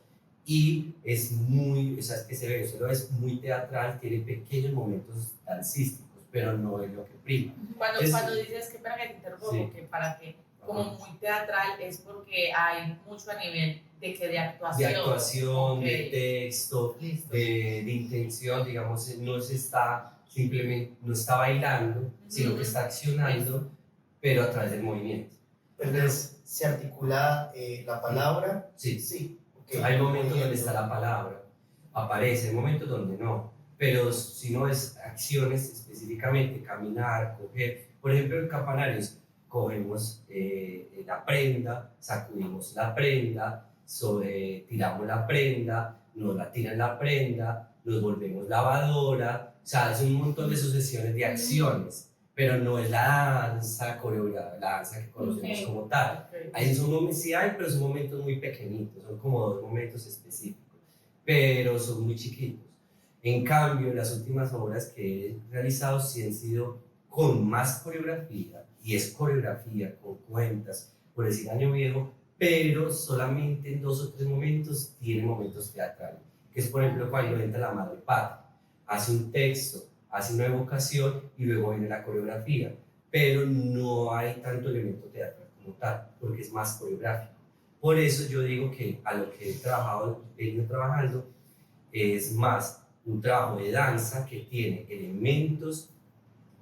y es muy, o sea, es que se ve, solo es muy teatral, tiene pequeños momentos dancísticos, pero no es lo que prima. Cuando dices que para que te interrumpo, Sí. que para que como muy teatral es porque hay mucho a nivel de que de actuación. De actuación, Okay. de texto, Listo. de intención, digamos, no se está simplemente, no está bailando, sino que está accionando, pero a través del movimiento. Entonces, ¿se articula la palabra? Sí. Sí. Okay. Hay momentos donde está la palabra, aparece, hay momentos donde no, pero si no es acciones específicamente, caminar, coger, por ejemplo en Campanarios, cogemos la prenda, sacudimos la prenda, tiramos la prenda, nos la tiran la prenda, nos volvemos lavadora, o sea, es un montón de sucesiones de acciones, pero no es la danza coreográfica, la danza que conocemos como tal. Hay sí hay, pero son momentos muy pequeñitos, son como 2 momentos específicos, pero son muy chiquitos. En cambio, las últimas obras que he realizado sí han sido con más coreografía, y es coreografía con cuentas, por decir Año Viejo, pero solamente en 2 o 3 momentos tiene momentos teatrales, que es por ejemplo cuando entra la Madre Patria, hace un texto, hace una evocación y luego viene la coreografía, pero no hay tanto elemento teatral como tal, porque es más coreográfico. Por eso yo digo que a lo que he ido trabajando es más un trabajo de danza que tiene elementos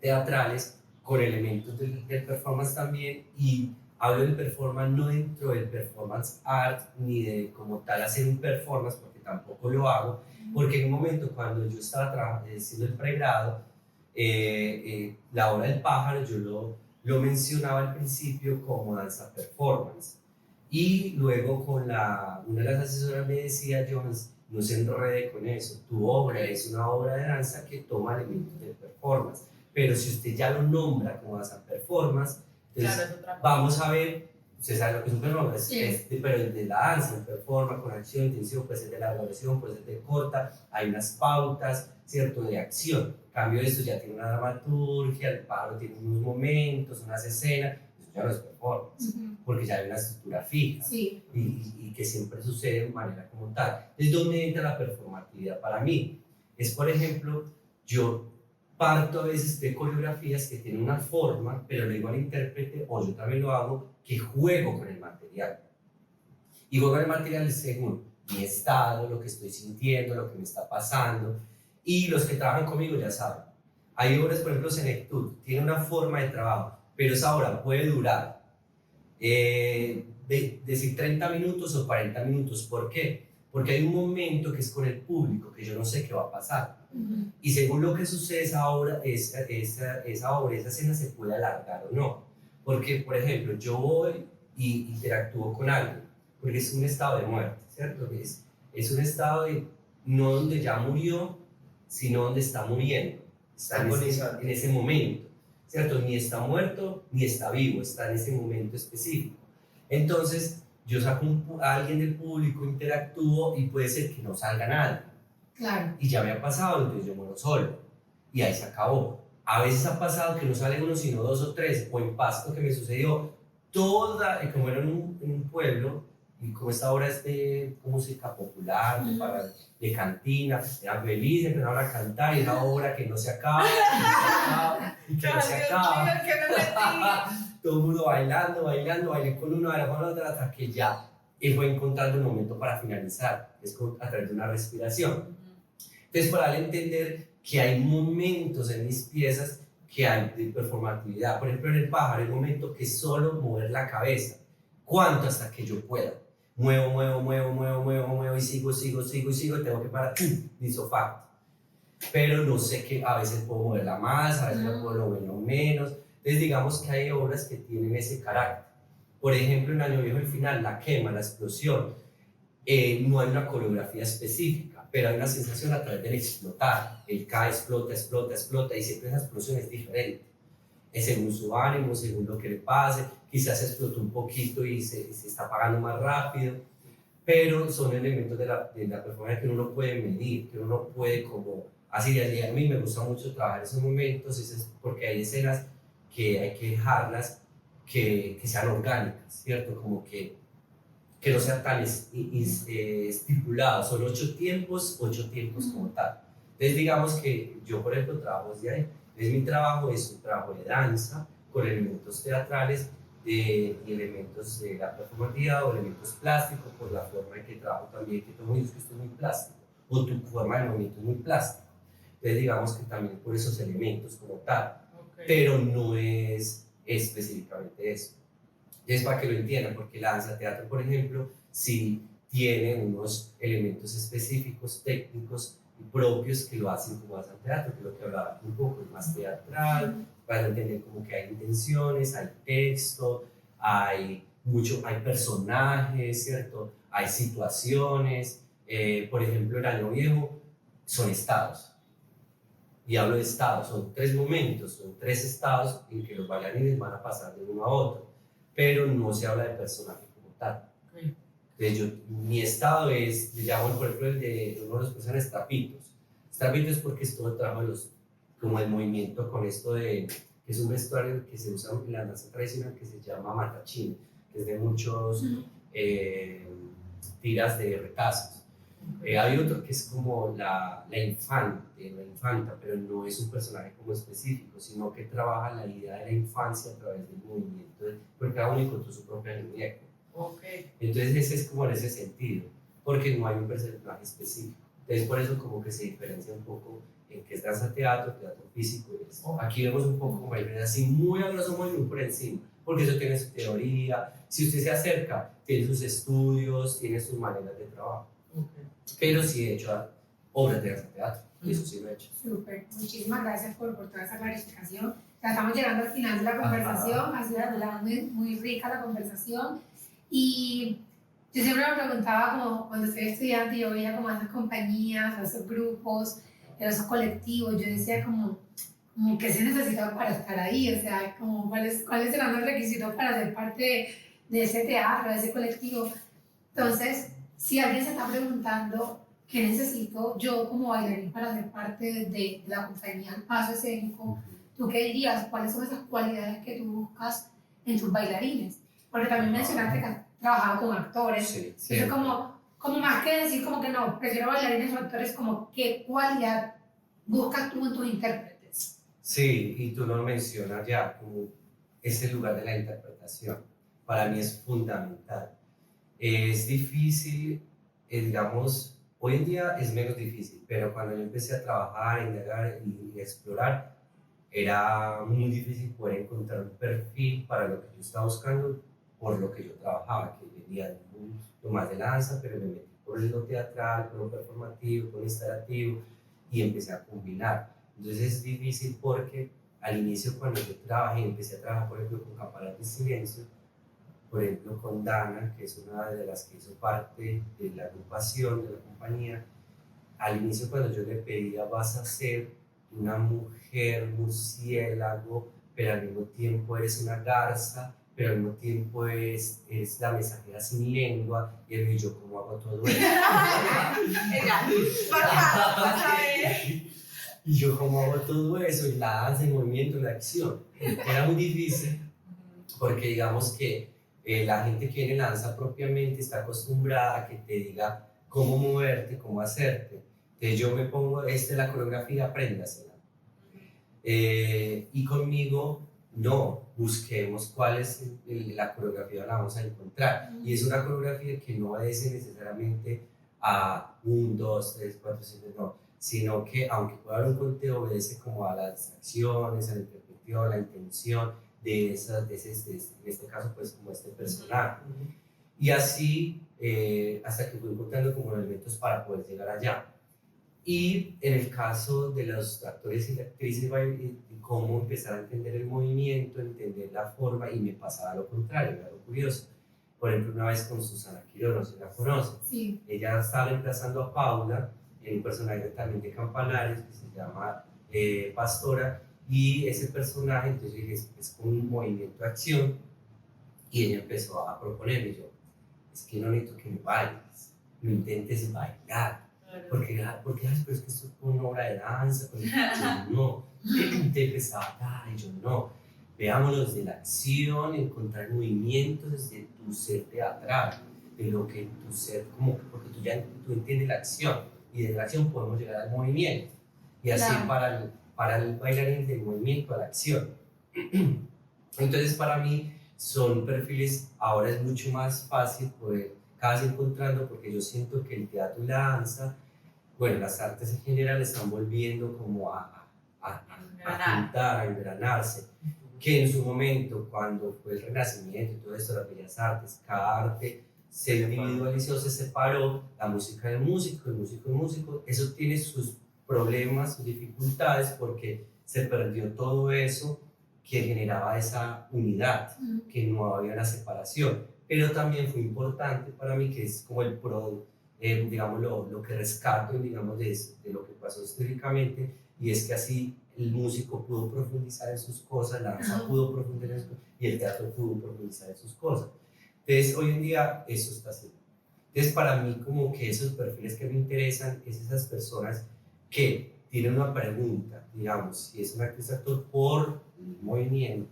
teatrales con elementos del performance también, y hablo del performance no dentro del performance art ni de como tal hacer un performance, porque tampoco lo hago, porque en un momento cuando yo estaba haciendo el pregrado, la obra del pájaro yo lo mencionaba al principio como danza performance, y luego con una de las asesoras me decía, Jones, no se enrede con eso, tu obra es una obra de danza que toma elementos del performance, pero si usted ya lo nombra como danza performance, entonces Claro, vamos a ver, usted sabe lo que es un performance, Sí. pero es de la danza, un performance con acción, intención, puede ser de larga duración, puede ser de corta, hay unas pautas, ¿cierto?, de acción. En cambio, esto ya tiene una dramaturgia, el pájaro tiene unos momentos, unas escenas, eso ya no es performance, porque ya hay una estructura fija. Sí. Y que siempre sucede de manera como tal. Es donde entra la performatividad para mí. Es, por ejemplo, yo parto a veces de coreografías que tienen una forma, pero le digo al intérprete, o yo también lo hago, que juego con el material. Y juego con el material según mi estado, lo que estoy sintiendo, lo que me está pasando. Y los que trabajan conmigo ya saben. Hay obras, por ejemplo, Senectud, tiene una forma de trabajo, pero esa obra puede durar decir 30 minutos o 40 minutos. ¿Por qué? Porque hay un momento que es con el público, que yo no sé qué va a pasar. Y según lo que sucede esa obra, esa escena se puede alargar o no. Porque, por ejemplo, yo voy y interactúo con alguien, porque es un estado de muerte, ¿cierto? Es un estado de, no donde ya murió, sino donde está muriendo, está en ese momento, ¿cierto? Ni está muerto, ni está vivo, está en ese momento específico. Entonces, yo saco a alguien del público, interactúo y puede ser que no salga nadie. Claro. Y ya me ha pasado, entonces yo muero solo. Y ahí se acabó. A veces ha pasado que no sale uno, sino 2 o 3, o en Pasto que me sucedió, como era en un pueblo, y como esta obra es de música popular, de cantina, era feliz, empezaron a cantar, y una obra que no se acaba, y que no se acaba. Todo el mundo bailando, bailé con uno, bailé con otro, hasta que ya él fue encontrando el momento para finalizar, es a través de una respiración. Entonces, para darle a entender que hay momentos en mis piezas que hay de performatividad. Por ejemplo, en El pájaro hay un momento que es solo mover la cabeza. ¿Cuánto? Hasta que yo pueda. Muevo y sigo, tengo que parar, listo, facto. Pero no sé que a veces puedo moverla más, a veces no puedo moverla menos. Entonces, digamos que hay obras que tienen ese carácter. Por ejemplo, en Año Viejo, el final, la quema, la explosión, no hay una coreografía específica, pero hay una sensación a través del explotar. El cae, explota, y siempre esa explosión es diferente. Es según su ánimo, según lo que le pase, quizás explotó un poquito y se está apagando más rápido, pero son elementos de la performance que uno no puede medir, que uno no puede como... Así, a mí me gusta mucho trabajar esos momentos, porque hay escenas que hay que dejarlas que sean orgánicas, ¿cierto? Como que no sea tan estipulado, son 8 tiempos como tal. Entonces digamos que yo, por ejemplo, trabajo desde ahí. Entonces mi trabajo es un trabajo de danza con elementos teatrales y elementos de la performatividad o elementos plásticos por la forma en que trabajo también, que todo dice que esto es muy plástico o tu forma de movimiento es muy plástica. Entonces digamos que también por esos elementos como tal, pero no es específicamente eso. Es para que lo entiendan, porque la danza teatro, por ejemplo, sí tiene unos elementos específicos, técnicos y propios que lo hacen como danza teatro, que es lo que hablaba un poco, es más teatral, para entender como que hay intenciones, hay texto, hay personajes, ¿cierto? Hay situaciones, por ejemplo, en Año Viejo son estados. Y hablo de estados, son 3 momentos, son 3 estados en que los bailarines van a pasar de uno a otro, pero no se habla de personaje como tal. Entonces mi estado es, le llamo por ejemplo el de uno de los personajes trapitos. Trapitos es porque es todo el trabajo de como el movimiento con esto de, que es un vestuario que se usa en la danza tradicional que se llama matachín, que es de muchos tiras de retazos. Hay otro que es como la infanta, pero no es un personaje como específico, sino que trabaja la idea de la infancia a través del movimiento, porque cada uno encontró su propio muñeco. Entonces ese es como en ese sentido, porque no hay un personaje específico. Entonces por eso como que se diferencia un poco en que es danza teatro físico y eso. Aquí vemos un poco como así muy a grosso modo y muy por encima, porque eso tiene su teoría, si usted se acerca, tiene sus estudios, tiene sus maneras de trabajo. Pero sí he hecho obras de teatro, y eso sí lo he hecho. Súper, muchísimas gracias por toda esa clarificación. Ya estamos llegando al final de la conversación, ha sido muy rica la conversación. Y yo siempre me preguntaba, como cuando estoy estudiante, yo veía como esas compañías, esos grupos, esos colectivos, yo decía como ¿qué se necesita para estar ahí? O sea, como ¿cuáles serán los requisitos para ser parte de ese teatro, de ese colectivo? Entonces, si alguien se está preguntando qué necesito yo como bailarín para ser parte de la compañía El Paso Escénico, ¿tú qué dirías? ¿Cuáles son esas cualidades que tú buscas en tus bailarines? Porque también mencionaste que has trabajado con actores. Sí, entonces, como más que decir como que no, prefiero bailarines o actores, como qué cualidad buscas tú en tus intérpretes. Sí, y tú lo mencionas ya, como ese lugar de la interpretación. Para mí es fundamental. Es difícil, digamos, hoy en día es menos difícil, pero cuando yo empecé a trabajar, indagar y explorar, era muy difícil poder encontrar un perfil para lo que yo estaba buscando, por lo que yo trabajaba, que venía lo más de danza, pero me metí por lo teatral, por lo performativo, por lo instalativo, y empecé a combinar. Entonces es difícil porque al inicio, cuando yo trabajé, empecé a trabajar, por ejemplo, con Campanas de Silencio, por ejemplo, con Dana, que es una de las que hizo parte de la agrupación, de la compañía. Al inicio, cuando yo le pedía, vas a ser una mujer murciélago, pero al mismo tiempo eres una garza, pero al mismo tiempo es la mensajera sin lengua, y él y yo, ¿cómo hago todo eso? Ella, bacano, vas a ver. Y yo, ¿cómo hago todo eso? Y la danza, el movimiento, la acción. Era muy difícil, porque digamos que la gente que viene en danza propiamente está acostumbrada a que te diga cómo moverte, cómo hacerte. Entonces yo me pongo, esta es la coreografía, apréndasela. Y conmigo, no, busquemos cuál es la coreografía, la vamos a encontrar. Y es una coreografía que no obedece necesariamente a 1, 2, 3, 4, 5, no, sino que aunque pueda haber un conteo, obedece como a las acciones, a la interpretación, a la intención de en este caso, pues como este personaje. Y así, hasta que fui encontrando como elementos para poder llegar allá. Y en el caso de los actores y actrices, cómo empezar a entender el movimiento, entender la forma, y me pasaba lo contrario, era lo curioso. Por ejemplo, una vez con Susana Quiroz, no sé si la conoce. Sí. Ella estaba reemplazando a Paula en un personaje también de Campanario que se llama Pastora, y ese personaje, entonces yo dije, es como un movimiento de acción, y ella empezó a proponerme, yo, es que no necesito que me bailes, no intentes bailar, porque pero es que esto es una obra de danza, yo no, te empezaba, y yo no, veámoslo desde la acción, encontrar movimientos desde tu ser teatral, de lo que tu ser, como, porque tú entiendes la acción, y de la acción podemos llegar al movimiento, y así claro. para el bailarín del movimiento a la acción. Entonces para mí son perfiles, ahora es mucho más fácil poder cada vez encontrando, porque yo siento que el teatro y la danza, bueno, las artes en general están volviendo como a juntar, a engranarse, que en su momento, cuando fue el Renacimiento y todo esto, las bellas artes, cada arte se individualizó, se separó, la música del músico, el músico del músico, eso tiene sus problemas, sus dificultades, porque se perdió todo eso que generaba esa unidad, que no había una separación, pero también fue importante para mí, que es como el digamos, lo que rescato, digamos, de lo que pasó históricamente, y es que así el músico pudo profundizar en sus cosas, la danza pudo profundizar en sus cosas, y el teatro pudo profundizar en sus cosas. Entonces, hoy en día, eso está así. Entonces, para mí, como que esos perfiles que me interesan es esas personas que tienen una pregunta, digamos, si es un actriz actor por el movimiento,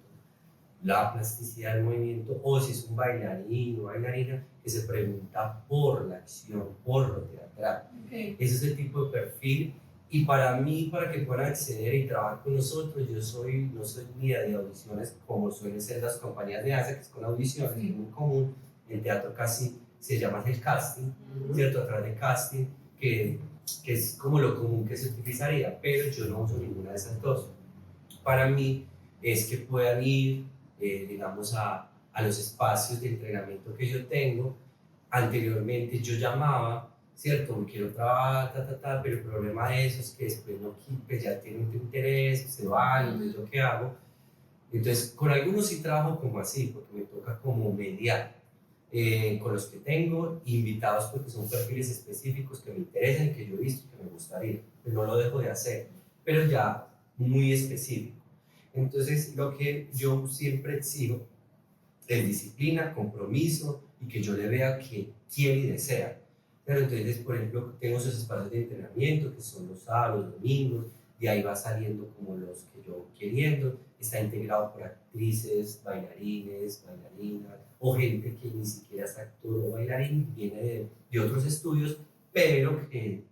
la plasticidad del movimiento, o si es un bailarín o bailarina que se pregunta por la acción, por lo teatral. Okay. Ese es el tipo de perfil, y para mí, para que puedan acceder y trabajar con nosotros, yo no soy guía de audiciones como suelen ser las compañías de danza, que es con audiciones, sí. Es muy común. El teatro casi se llama el casting, ¿cierto? A través de casting, que es como lo común que se utilizaría, pero yo no uso ninguna de esas dos. Para mí es que puedan ir, digamos, a los espacios de entrenamiento que yo tengo. Anteriormente yo llamaba, ¿cierto? Quiero trabajar, pero el problema de eso es que después no, pues ya tienen interés, se van, entonces ¿yo qué hago? Entonces, con algunos sí trabajo como así, porque me toca como mediar. Con los que tengo invitados, porque son perfiles específicos que me interesan, que yo he visto y que me gustaría, pero no lo dejo de hacer, pero ya muy específico. Entonces, lo que yo siempre exijo es disciplina, compromiso, y que yo le vea que quiere y desea. Pero entonces, por ejemplo, tengo esos espacios de entrenamiento que son los sábados, los domingos, y ahí va saliendo como los que yo queriendo. Está integrado por actrices, bailarines, bailarinas, o gente que ni siquiera es actor o bailarín, viene de otros estudios, pero que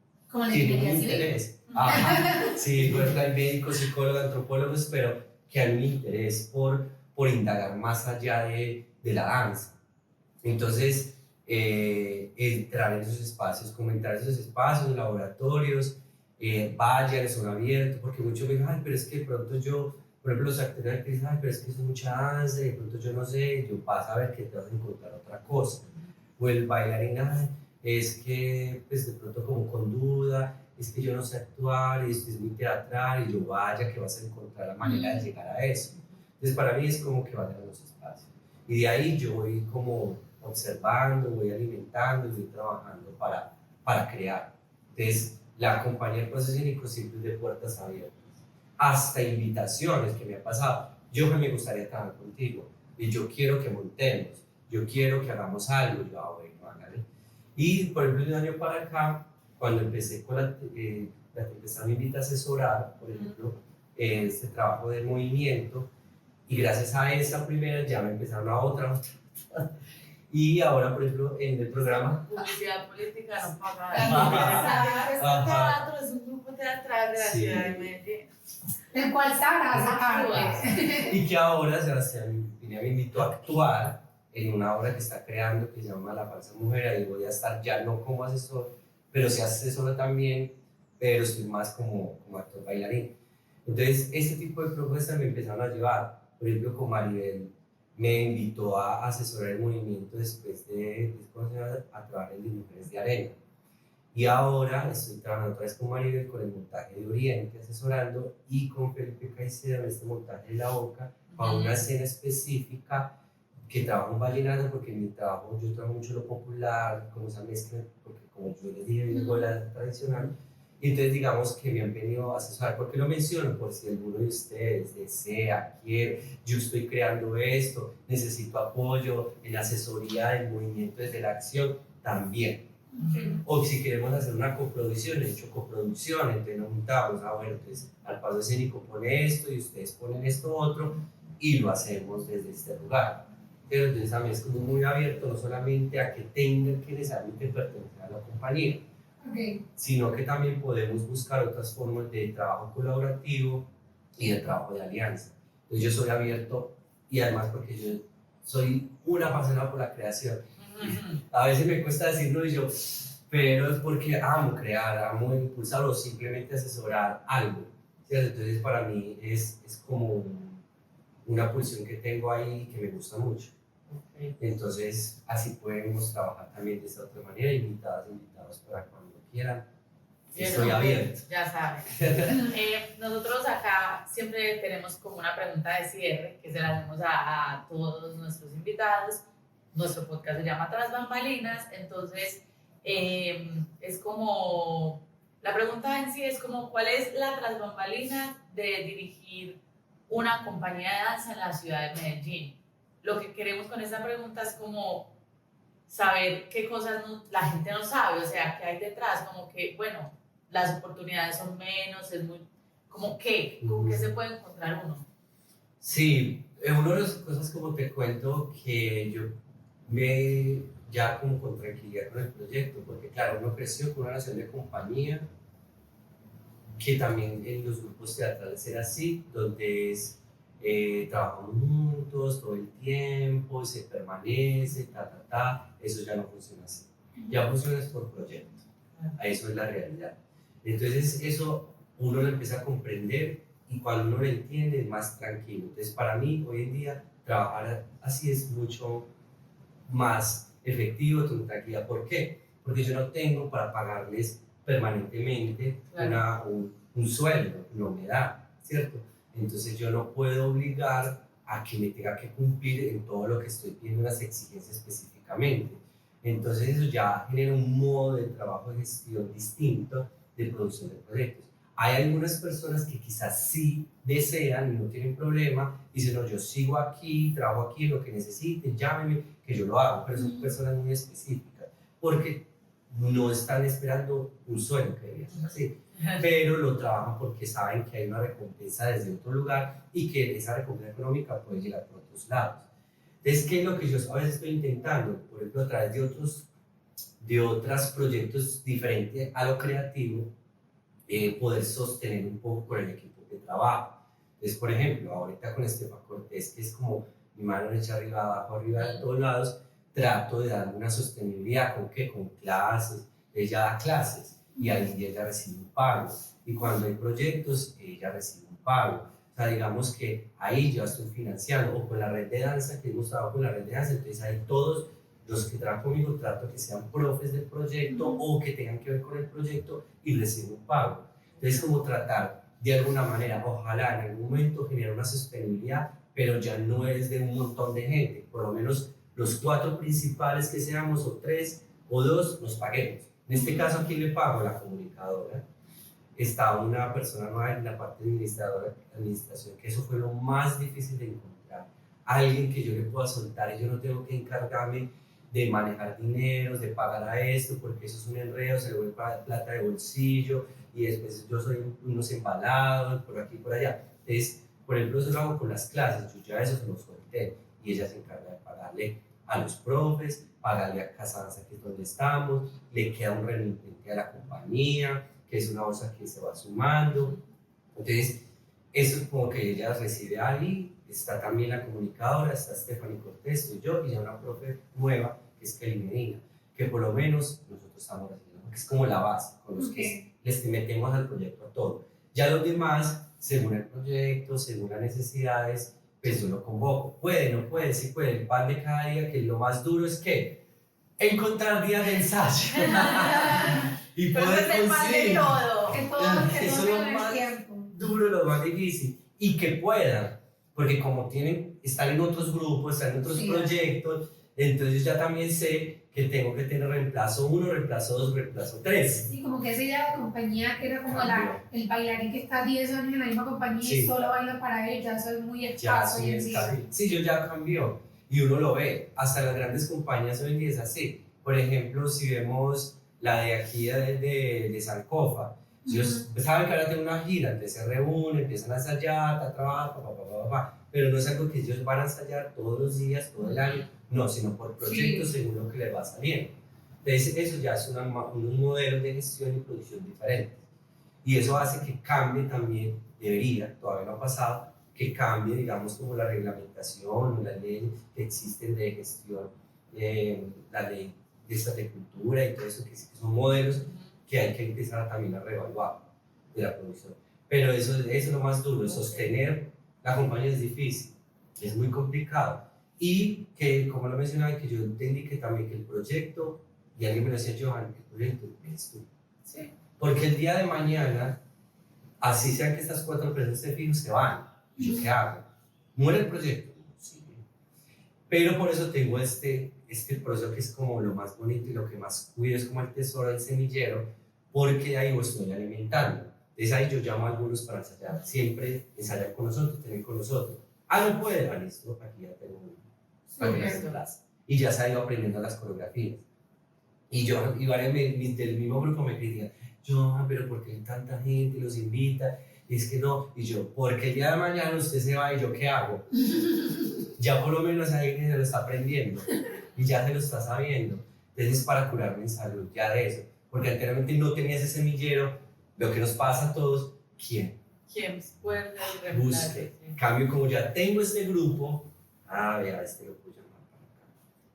tiene un interés. Ajá, sí, pues hay médicos, psicólogos, antropólogos, pero que hay un interés por indagar más allá de la danza. Entonces, entrar en esos espacios, comentar esos espacios, laboratorios, vayan, son abiertos, porque muchos me dicen, ay, pero es que de pronto yo, por ejemplo, los actores y actrices, ay, pero es que es mucha danza, y de pronto yo no sé, yo vas a ver que te vas a encontrar otra cosa. O el bailarín, ay, es que, pues de pronto como con duda, es que yo no sé actuar, y esto es muy teatral, y yo vaya que vas a encontrar la manera de llegar a eso. Entonces, para mí es como que vayan a los espacios. Y de ahí yo voy como observando, voy alimentando y voy trabajando para crear. Entonces, la compañía del proceso escénico siempre es de puertas abiertas. Hasta invitaciones que me ha pasado. Yo me gustaría trabajar contigo y yo quiero que montemos, yo quiero que hagamos algo. Yo, bueno, hágale. Y por ejemplo, de un año para acá, cuando empecé con la tempestad me invita a asesorar, por ejemplo, este trabajo de movimiento, y gracias a esa primera ya me empezaron a otra. Y ahora, por ejemplo, en el programa... Publicidad política no paga. Ajá. Este teatro es un grupo teatral de la Sí. ciudad de Medellín. El cual Sara hace parte. Y que ahora Sebastián Pineda me invitó a actuar en una obra que está creando que se llama La Falsa Mujer. Ahí voy a estar ya no como asesor, pero sí asesor también, pero estoy más como actor bailarín. Entonces, ese tipo de propuestas me empezaron a llevar. Por ejemplo, con Maribel me invitó a asesorar el movimiento después de a trabajar en Mujeres de Arena. Y ahora estoy trabajando otra vez con Maribel con el montaje de Oriente, asesorando, y con Felipe Caicedo en este montaje de La Boca, para una escena específica que trabajo en vallenato, porque en mi trabajo yo trabajo mucho lo popular, como esa mezcla, porque como yo les dije, vengo de la tradicional. Y entonces digamos que me han venido a asesorar, porque lo menciono por si alguno de ustedes desea, quiere, yo estoy creando esto, necesito apoyo en asesoría del movimiento desde la acción, también. O si queremos hacer una coproducción, he hecho coproducción, entonces nos juntamos, bueno, entonces al paso escénico pone esto y ustedes ponen esto otro y lo hacemos desde este lugar. Pero entonces a mí es como muy abierto, no solamente a que tengan que necesariamente pertenecer a la compañía, sino que también podemos buscar otras formas de trabajo colaborativo y de trabajo de alianza. Entonces yo soy abierto, y además porque yo soy una apasionada por la creación. A veces me cuesta decirlo yo, pero es porque amo crear, amo impulsar o simplemente asesorar algo, ¿cierto? Entonces para mí es como una pulsión que tengo ahí que me gusta mucho. Entonces así podemos trabajar también de esta otra manera, invitados para cuando quieran. Estoy abierto. Ya saben. Nosotros acá siempre tenemos como una pregunta de cierre que se la hacemos a todos nuestros invitados. Nuestro podcast se llama Tras Bambalinas, entonces es como, la pregunta en sí es como, ¿cuál es la tras bambalinas de dirigir una compañía de danza en la ciudad de Medellín? Lo que queremos con esta pregunta es como saber qué cosas la gente no sabe, o sea, qué hay detrás, como que, bueno, las oportunidades son menos, es muy, como qué, ¿con qué se puede encontrar uno? Sí, una de las cosas como te cuento que yo ya como con tranquilidad con el proyecto, porque claro, uno creció con una nación de compañía, que también en los grupos teatrales era así, donde trabajamos juntos todo el tiempo, se permanece, eso ya no funciona así, ya funciona por proyecto, eso es la realidad. Entonces eso uno lo empieza a comprender, y cuando uno lo entiende es más tranquilo. Entonces para mí hoy en día trabajar así es mucho más efectivo, con tranquilidad. ¿Por qué? Porque yo no tengo para pagarles permanentemente un sueldo, no me da, ¿cierto? Entonces yo no puedo obligar a que me tenga que cumplir en todo lo que estoy pidiendo, las exigencias específicamente. Entonces eso ya genera un modo de trabajo de gestión distinto de producción de proyectos. Hay algunas personas que quizás sí desean y no tienen problema, dicen, no, yo sigo aquí, trabajo aquí, lo que necesiten, llámenme, que yo lo hago, pero son personas muy específicas, porque no están esperando un sueldo, que debería ser así, pero lo trabajan porque saben que hay una recompensa desde otro lugar y que esa recompensa económica puede llegar por otros lados. Entonces, ¿qué es lo que yo a veces estoy intentando? Por ejemplo, a través de otros proyectos diferentes a lo creativo, poder sostener un poco con el equipo que trabaja. Entonces, por ejemplo, ahorita con Estefa Cortés, que es como mi mano derecha arriba, abajo, arriba, de todos lados, trato de dar una sostenibilidad. ¿Con qué? Con clases. Ella da clases y ahí ella recibe un pago. Y cuando hay proyectos, ella recibe un pago. O sea, digamos que ahí yo estoy financiando, o con la red de danza, que hemos trabajado con la red de danza, entonces ahí todos los que trabajan conmigo trato que sean profes del proyecto o que tengan que ver con el proyecto y reciben un pago. Entonces, como tratar de alguna manera, ojalá en algún momento generar una sostenibilidad pero ya no es de un montón de gente, por lo menos los 4 principales que seamos, o 3 o 2, nos paguemos. En este caso, ¿a quién le pago? La comunicadora. Está una persona nueva en la parte administración, que eso fue lo más difícil de encontrar. Alguien que yo le pueda soltar y yo no tengo que encargarme de manejar dineros, de pagar a esto, porque eso es un enredo, se le vuelve plata de bolsillo y después yo soy unos embalados por aquí y por allá. Entonces, por ejemplo, eso lo hago con las clases, yo ya eso se lo solté y ella se encarga de pagarle a los profes, pagarle a Casanza, que es donde estamos, le queda un remitente a la compañía, que es una bolsa que se va sumando. Entonces, eso es como que ella recibe ahí, está también la comunicadora, está Stephanie Cortés, estoy yo, y ya una profe nueva, que es Kelly Medina, que por lo menos nosotros estamos haciendo, porque es como la base, con los que les metemos al proyecto a todo. Ya los demás, según el proyecto, según las necesidades, pues yo lo convoco. Puede, no puede, sí puede. El pan de cada día, que lo más duro es que encontrar días de ensayo y Pero poder es el mal de conseguir. todo. Que todos Eso es lo tenemos más el tiempo. duro, lo más difícil. Y que puedan, porque como están en otros grupos, están en otros Sí. proyectos, entonces ya también sé que tengo que tener reemplazo 1, reemplazo 2, reemplazo 3. Sí, como que esa idea de compañía que era como Cambió. el bailarín que está 10 años en la misma compañía y Sí. solo baila para ella, eso es muy Ya, escaso sí, hoy en día. sí, yo ya cambió. Y uno lo ve, hasta las grandes compañías hoy en día es así. Por ejemplo, si vemos la de aquí de Sankofa, ellos saben que ahora tienen una gira, entonces se reúnen, empiezan a ensayar, trabajar, pero no es algo que ellos van a ensayar todos los días, todo el año, no, sino por proyectos según lo que les va saliendo. Entonces, eso ya es unos modelos de gestión y producción diferentes. Y eso hace que cambie también, debería, todavía no ha pasado, que cambie, digamos, como la reglamentación, las leyes que existen de gestión, la ley de cultura y todo eso, que son modelos que hay que empezar también a reevaluar de la producción. Pero eso es lo más duro, sostener la compañía es difícil, es muy complicado. Y que, como lo mencionaba, que yo entendí que también que el proyecto, y alguien me lo decía, Johan, el proyecto es tú. Sí. Porque el día de mañana, así sean que estas 4 empresas se fijan, se van. ¿Yo qué hago? ¿Muere el proyecto? Sí. Pero por eso tengo este proceso que es como lo más bonito y lo que más cuido, es como el tesoro del semillero, porque ahí lo estoy alimentando. Entonces ahí yo llamo a algunos para ensayar. Siempre ensayar con nosotros, tener con nosotros. No puede, listo, aquí ya tengo uno. Para que las clases. Y ya se ha ido aprendiendo las coreografías. Y varios del mismo grupo me pedían, pero ¿por qué tanta gente los invita? Y es que no, y yo, porque el día de mañana usted se va y yo, ¿qué hago? Ya por lo menos hay que se lo está aprendiendo y ya se lo está sabiendo. Entonces, para curarme en salud, ya de eso. Porque anteriormente no tenía ese semillero, lo que nos pasa a todos, ¿quién? ¿Quién puede Busque. En cambio, como ya tengo este grupo, vea, este lo puedo llamar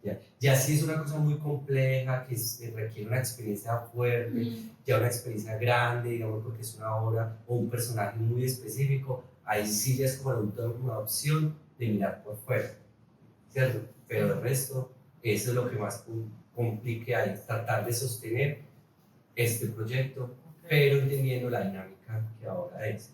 para acá. Ya sí es una cosa muy compleja, que requiere una experiencia fuerte, ya una experiencia grande, digamos, porque es una obra o un personaje muy específico, ahí sí ya es como una opción de mirar por fuera, ¿cierto? Pero el resto, eso es lo que más complique ahí, tratar de sostener este proyecto, pero entendiendo la dinámica que ahora es.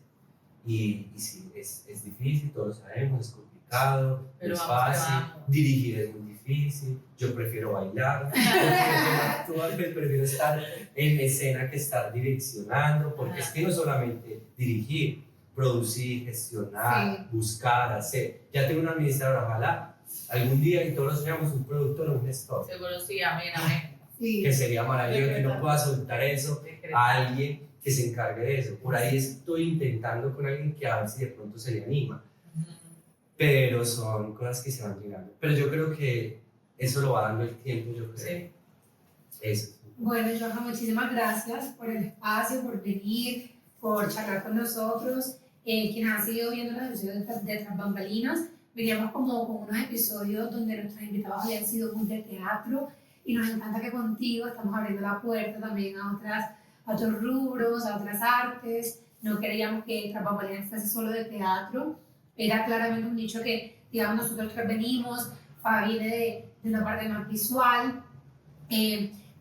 Y sí, es difícil, todos lo sabemos, es complicado, Pero es vamos que fácil, vamos. dirigir es muy difícil, yo prefiero bailar, actualmente prefiero estar en escena que estar direccionando, porque es que no solamente dirigir, producir, gestionar, buscar, hacer. Ya tengo una administradora, ojalá algún día y todos seamos un productor o un gestor, Seguro sí, amén, amén. que sería maravilloso que no pueda soltar eso a alguien que se encargue de eso. Por ahí estoy intentando con alguien que a ver si de pronto se le anima, pero son cosas que se van llegando. Pero yo creo que eso lo va dando el tiempo, yo creo. Sí. Eso. Bueno, Johan, muchísimas gracias por el espacio, por venir, por charlar con nosotros. Quienes han seguido viendo las ediciones de Tras Bambalinas, veníamos como con unos episodios donde nuestros invitados habían sido muy de teatro y nos encanta que contigo estamos abriendo la puerta también a otros rubros, a otras artes. No queríamos que Tras Bambalinas fuese solo de teatro, era claramente un nicho que, digamos, nosotros tres venimos, Fabi viene de una parte más visual,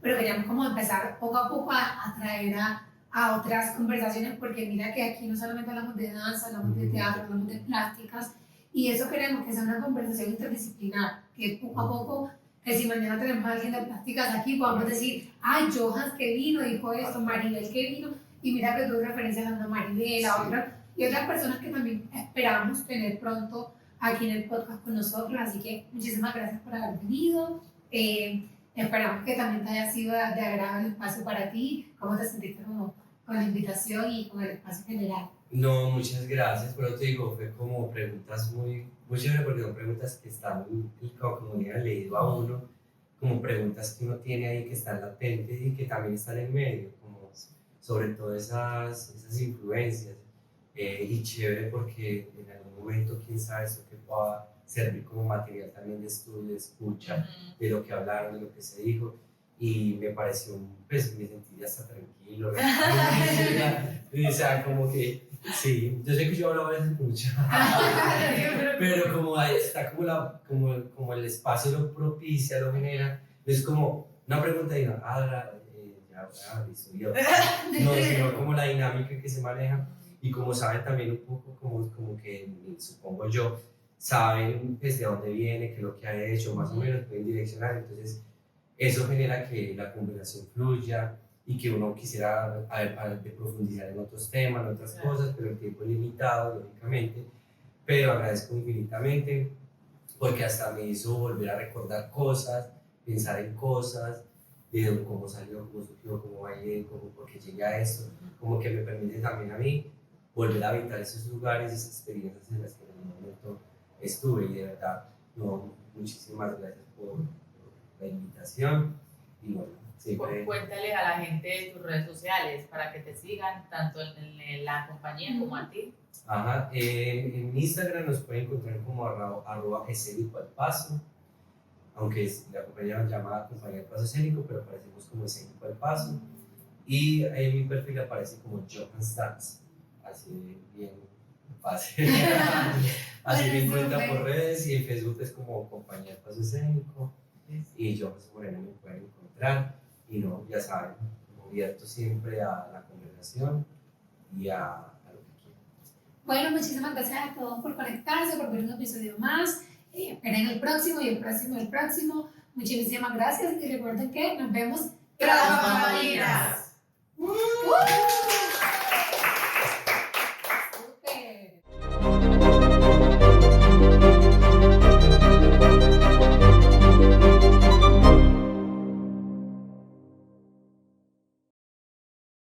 pero queríamos como empezar poco a poco a traer a otras conversaciones, porque mira que aquí no solamente hablamos de danza, hablamos de teatro, hablamos de plásticas, Y eso queremos que sea una conversación interdisciplinar, que poco a poco, que si mañana tenemos a alguien de plásticas aquí, podamos decir, ay, Johans que vino, dijo esto, Maribel que vino, y mira que tuvo referencias a una Maribel, a otra, y otras personas que también esperamos tener pronto aquí en el podcast con nosotros. Así que muchísimas gracias por haber venido. Esperamos que también te haya sido de agrado el espacio para ti. ¿Cómo te sentiste con la invitación y con el espacio general? No, muchas gracias, pero te digo, fue como preguntas muy chéveres porque son preguntas que están como le han leído a uno, como preguntas que uno tiene ahí que están latentes y que también están en medio, como sobre todo esas influencias. Y chévere porque en algún momento, quién sabe, eso que pueda servir como material también de estudio, de escucha, de lo que hablaron, de lo que se dijo. Y me pareció, pues me sentí hasta tranquilo, o sea, como que, sí, yo sé que yo hablo a veces mucho, pero como ahí está como el espacio lo propicia, lo genera, es como una pregunta y una, no, sino como la dinámica que se maneja. Y como saben también un poco, como que supongo yo, saben desde dónde viene, qué es lo que ha hecho, más o menos pueden direccionar. Entonces, eso genera que la conversación fluya y que uno quisiera de profundizar en otros temas, en otras cosas, pero el tiempo es limitado, lógicamente. Pero agradezco infinitamente porque hasta me hizo volver a recordar cosas, pensar en cosas, de cómo salió, cómo surgió, cómo bailé, por qué llegué a esto, como que me permite también a mí volver a habitar esos lugares, esas experiencias en las que en algún momento estuve. Y de verdad, no, muchísimas gracias por la invitación. Y bueno, siempre... Cuéntale a la gente de tus redes sociales para que te sigan, tanto en la compañía como a ti. Ajá, en Instagram nos pueden encontrar como @escénico al paso, aunque la compañía nos llama Compañía del Paso Escénico, pero aparecemos como Escénico al Paso. Y en mi perfil aparece como Johans Dance, así bien fácil. Así me encuentran por redes y en Facebook es como Compañía del Paso Escénico. Y yo, pues por ahí me pueden encontrar. Y no, ya saben, abierto siempre a la conversación y a lo que quieran. Bueno, muchísimas gracias a todos por conectarse, por ver un episodio más. Esperen el próximo y el próximo y el próximo. Muchísimas gracias y recuerden que nos vemos ¡Tras bambalinas!